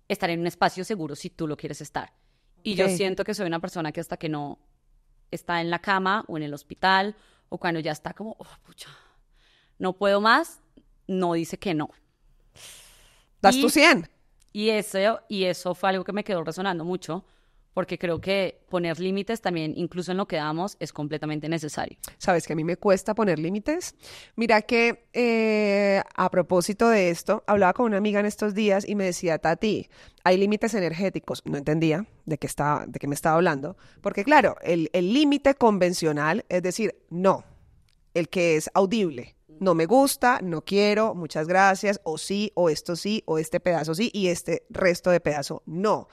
estar en un espacio seguro si tú lo quieres estar. Y yo siento que soy una persona que hasta que no está en la cama o en el hospital o cuando ya está como, oh, pucha, no puedo más, no dice que no. ¿Das tu 100? Y eso fue algo que me quedó resonando mucho, porque creo que poner límites también, incluso en lo que damos, es completamente necesario. ¿Sabes que a mí me cuesta poner límites? Mira que a propósito de esto, hablaba con una amiga en estos días y me decía, Tati, hay límites energéticos. No entendía de qué me estaba hablando, porque claro, el límite convencional es decir, no, el que es audible. No me gusta, no quiero, muchas gracias, o sí, o esto sí, o este pedazo sí, y este resto de pedazo no.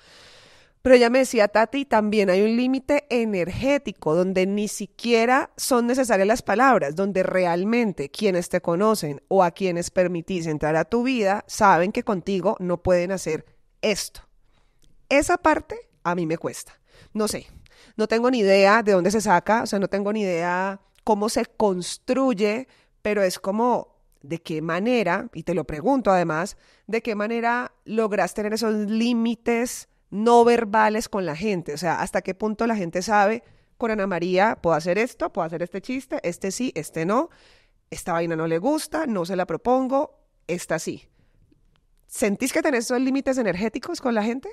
Pero ella me decía, Tati, también hay un límite energético donde ni siquiera son necesarias las palabras, donde realmente quienes te conocen o a quienes permitís entrar a tu vida saben que contigo no pueden hacer esto. Esa parte a mí me cuesta. No sé, no tengo ni idea de dónde se saca, o sea, no tengo ni idea cómo se construye, pero es como, ¿de qué manera? Y te lo pregunto además, ¿de qué manera logras tener esos límites no verbales con la gente? O sea, ¿hasta qué punto la gente sabe, con Ana María puedo hacer esto, puedo hacer este chiste, este sí, este no, esta vaina no le gusta, no se la propongo, esta sí? ¿Sentís que tenés esos límites energéticos con la gente?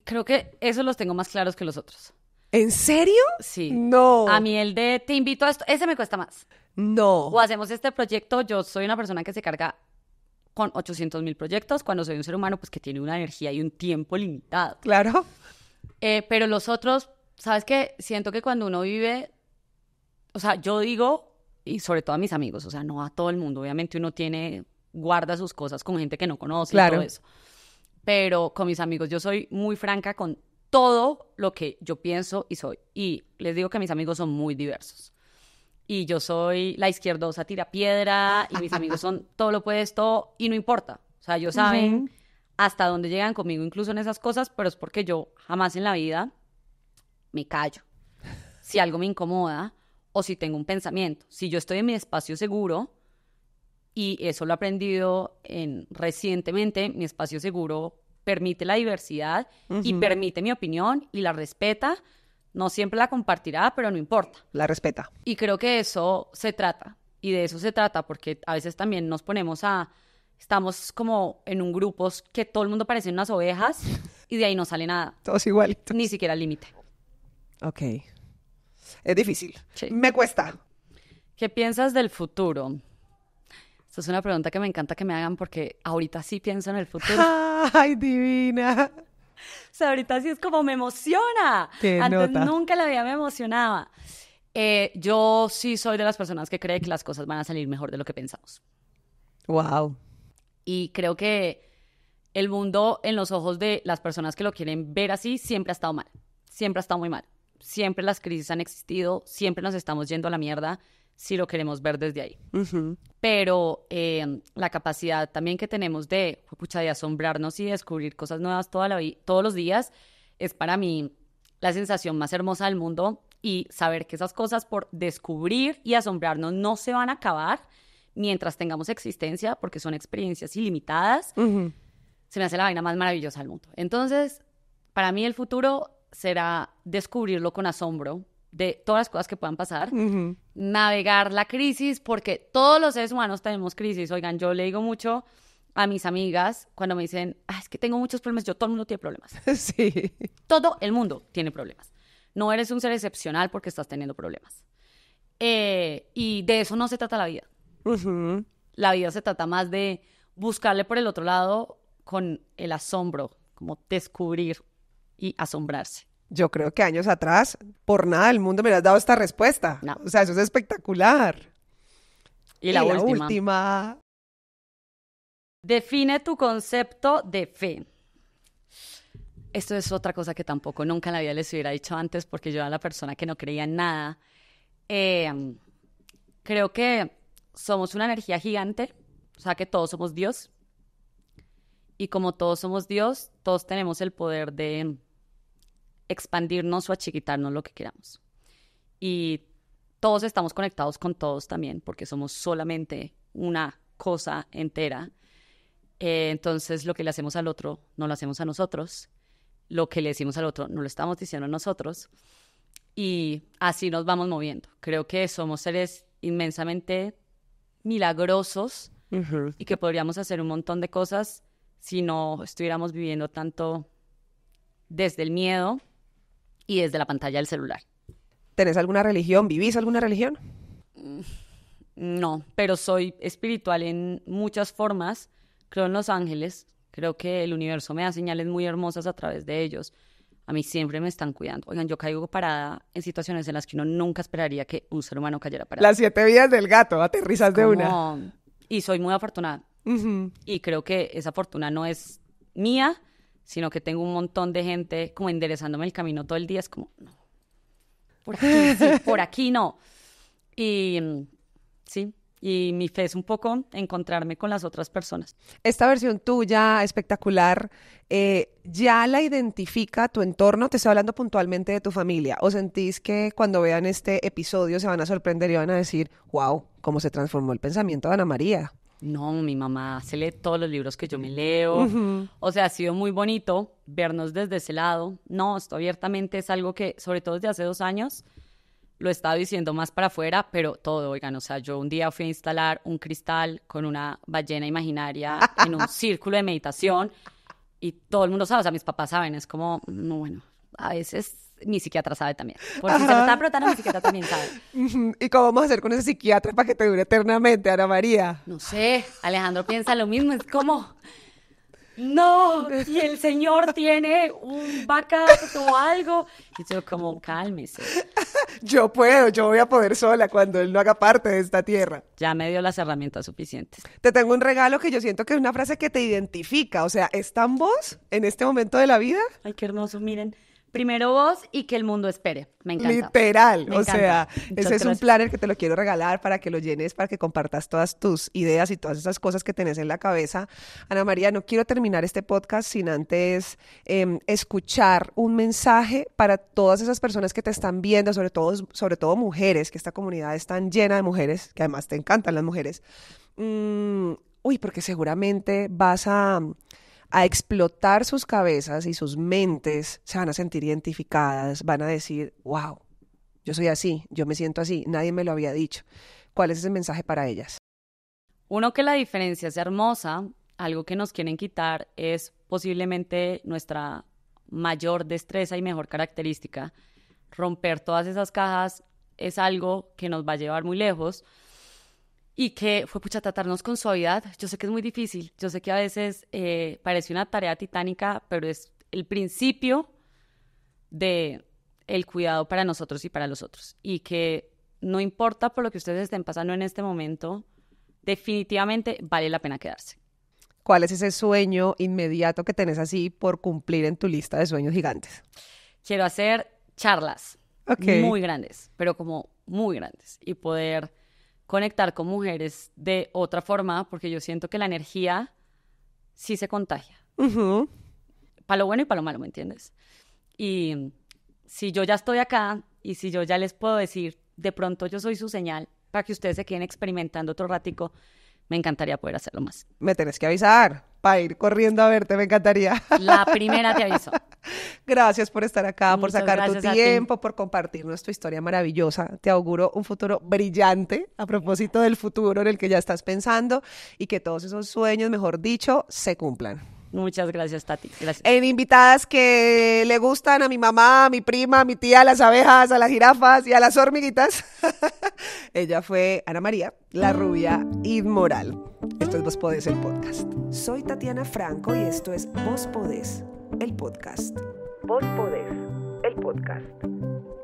Creo que esos los tengo más claros que los otros. ¿En serio? Sí. No. A mí el de te invito a esto, ese me cuesta más. No. O hacemos este proyecto, yo soy una persona que se carga con 800,000 proyectos, cuando soy un ser humano pues que tiene una energía y un tiempo limitado. Claro. Pero los otros, ¿sabes qué? Siento que cuando uno vive, o sea, yo digo, y sobre todo a mis amigos, o sea, no a todo el mundo, obviamente uno guarda sus cosas con gente que no conoce y todo eso. Pero con mis amigos yo soy muy franca con todo lo que yo pienso y soy. Y les digo que mis amigos son muy diversos. Y yo soy la izquierdosa tira piedra y mis amigos son todo lo opuesto y no importa. O sea, ellos saben hasta dónde llegan conmigo incluso en esas cosas, pero es porque yo jamás en la vida me callo. Si algo me incomoda o si tengo un pensamiento. Si yo estoy en mi espacio seguro, y eso lo he aprendido recientemente, mi espacio seguro permite la diversidad y permite mi opinión y la respeta. No siempre la compartirá, pero no importa. La respeta. Y creo que eso se trata, y de eso se trata, porque a veces también nos ponemos estamos como en un grupo que todo el mundo parece unas ovejas y de ahí no sale nada. Todos igualitos. Ni siquiera el límite. Ok. Es difícil. Sí. Me cuesta. ¿Qué piensas del futuro? Esta es una pregunta que me encanta que me hagan porque ahorita sí pienso en el futuro. ¡Ay, divina! O sea, ahorita sí es como me emociona. ¡Qué Antes nota! nunca la vida me emocionaba. Yo sí soy de las personas que cree que las cosas van a salir mejor de lo que pensamos. ¡Wow! Y creo que el mundo en los ojos de las personas que lo quieren ver así siempre ha estado mal. Siempre ha estado muy mal. Siempre las crisis han existido, siempre nos estamos yendo a la mierda, si lo queremos ver desde ahí. Pero la capacidad también que tenemos de asombrarnos y descubrir cosas nuevas todos los días es para mí la sensación más hermosa del mundo, y saber que esas cosas por descubrir y asombrarnos no se van a acabar mientras tengamos existencia, porque son experiencias ilimitadas, se me hace la vaina más maravillosa del mundo. Entonces, para mí el futuro será descubrirlo con asombro de todas las cosas que puedan pasar, navegar la crisis, porque todos los seres humanos tenemos crisis. Oigan, yo le digo mucho a mis amigas cuando me dicen, es que tengo muchos problemas. Todo el mundo tiene problemas. Sí. Todo el mundo tiene problemas. No eres un ser excepcional porque estás teniendo problemas. Y de eso no se trata la vida. La vida se trata más de buscarle por el otro lado con el asombro, como descubrir y asombrarse. Yo creo que años atrás, por nada del mundo me has dado esta respuesta. No. O sea, eso es espectacular. Y la última. última. Define tu concepto de fe. Esto es otra cosa que tampoco nunca en la vida les hubiera dicho antes, porque yo era la persona que no creía en nada. Creo que somos una energía gigante, o sea que todos somos Dios. Y como todos somos Dios, todos tenemos el poder de expandirnos o achiquitarnos lo que queramos. Y todos estamos conectados con todos también, porque somos solamente una cosa entera. Entonces, lo que le hacemos al otro, no lo hacemos a nosotros. Lo que le decimos al otro, no lo estamos diciendo a nosotros. Y así nos vamos moviendo. Creo que somos seres inmensamente milagrosos y que podríamos hacer un montón de cosas si no estuviéramos viviendo tanto desde el miedo y desde la pantalla del celular. ¿Tenés alguna religión? ¿Vivís alguna religión? No, pero soy espiritual en muchas formas. Creo en los ángeles. Creo que el universo me da señales muy hermosas a través de ellos. A mí siempre me están cuidando. Oigan, yo caigo parada en situaciones en las que uno nunca esperaría que un ser humano cayera parado. Las 7 vidas del gato, aterrizas de una. Y soy muy afortunada. Y creo que esa fortuna no es mía, sino que tengo un montón de gente como enderezándome el camino todo el día. Es como, no, por aquí sí, por aquí no. Y sí, y mi fe es un poco encontrarme con las otras personas. Esta versión tuya, espectacular, ¿ya la identifica tu entorno? Te estoy hablando puntualmente de tu familia. ¿O sentís que cuando vean este episodio se van a sorprender y van a decir, wow, cómo se transformó el pensamiento de Ana María? No, mi mamá se lee todos los libros que yo me leo. O sea, ha sido muy bonito vernos desde ese lado. No, esto abiertamente es algo que, sobre todo desde hace 2 años, lo he estado diciendo más para afuera, pero todo, oigan, o sea, yo un día fui a instalar un cristal con una ballena imaginaria en un círculo de meditación y todo el mundo sabe, o sea, mis papás saben, es como, no, bueno, a veces mi psiquiatra sabe también. Por si se me está preguntando, mi psiquiatra también sabe. ¿Y cómo vamos a hacer con ese psiquiatra para que te dure eternamente, Ana María? No sé, Alejandro piensa lo mismo, es como, no, y el señor tiene un backup o algo. Y yo como, cálmese. Yo puedo, yo voy a poder sola cuando él no haga parte de esta tierra. Ya me dio las herramientas suficientes. Te tengo un regalo que yo siento que es una frase que te identifica. O sea, ¿están vos en este momento de la vida? Ay, qué hermoso, miren. Primero vos y que el mundo espere. Me encanta. Literal. Me o encanta. sea, Muchas ese es gracias. un planner que te lo quiero regalar para que lo llenes, para que compartas todas tus ideas y todas esas cosas que tenés en la cabeza. Ana María, no quiero terminar este podcast sin antes escuchar un mensaje para todas esas personas que te están viendo, sobre todo mujeres, que esta comunidad es tan llena de mujeres, que además te encantan las mujeres. Porque seguramente vas a explotar sus cabezas y sus mentes, se van a sentir identificadas, van a decir, wow, yo soy así, yo me siento así, nadie me lo había dicho. ¿Cuál es ese mensaje para ellas? Uno, que la diferencia es hermosa. Algo que nos quieren quitar es posiblemente nuestra mayor destreza y mejor característica. Romper todas esas cajas es algo que nos va a llevar muy lejos. Y que tratarnos con suavidad. Yo sé que es muy difícil, yo sé que a veces parece una tarea titánica, pero es el principio de el cuidado para nosotros y para los otros. Y que no importa por lo que ustedes estén pasando en este momento, definitivamente vale la pena quedarse. ¿Cuál es ese sueño inmediato que tenés así por cumplir en tu lista de sueños gigantes? Quiero hacer charlas muy grandes, pero como muy grandes, y poder conectar con mujeres de otra forma, porque yo siento que la energía sí se contagia. Para lo bueno y para lo malo, ¿me entiendes? Y si yo ya estoy acá y si yo ya les puedo decir, de pronto yo soy su señal para que ustedes se queden experimentando otro ratico, me encantaría poder hacerlo más. Me tenés que avisar para ir corriendo a verte, me encantaría. La primera te aviso. Gracias por estar acá, por Muchas sacar tu gracias a tiempo, por compartirnos tu historia maravillosa. Te auguro un futuro brillante a propósito del futuro en el que ya estás pensando y que todos esos sueños, mejor dicho, se cumplan. Muchas gracias, Tati. Gracias. En invitadas que le gustan a mi mamá, a mi prima, a mi tía, a las abejas, a las jirafas y a las hormiguitas. Ella fue Ana María, la rubia inmoral. Esto es Vos Podés, el podcast. Soy Tatiana Franco y esto es Vos Podés, el podcast. Vos Podés, el podcast.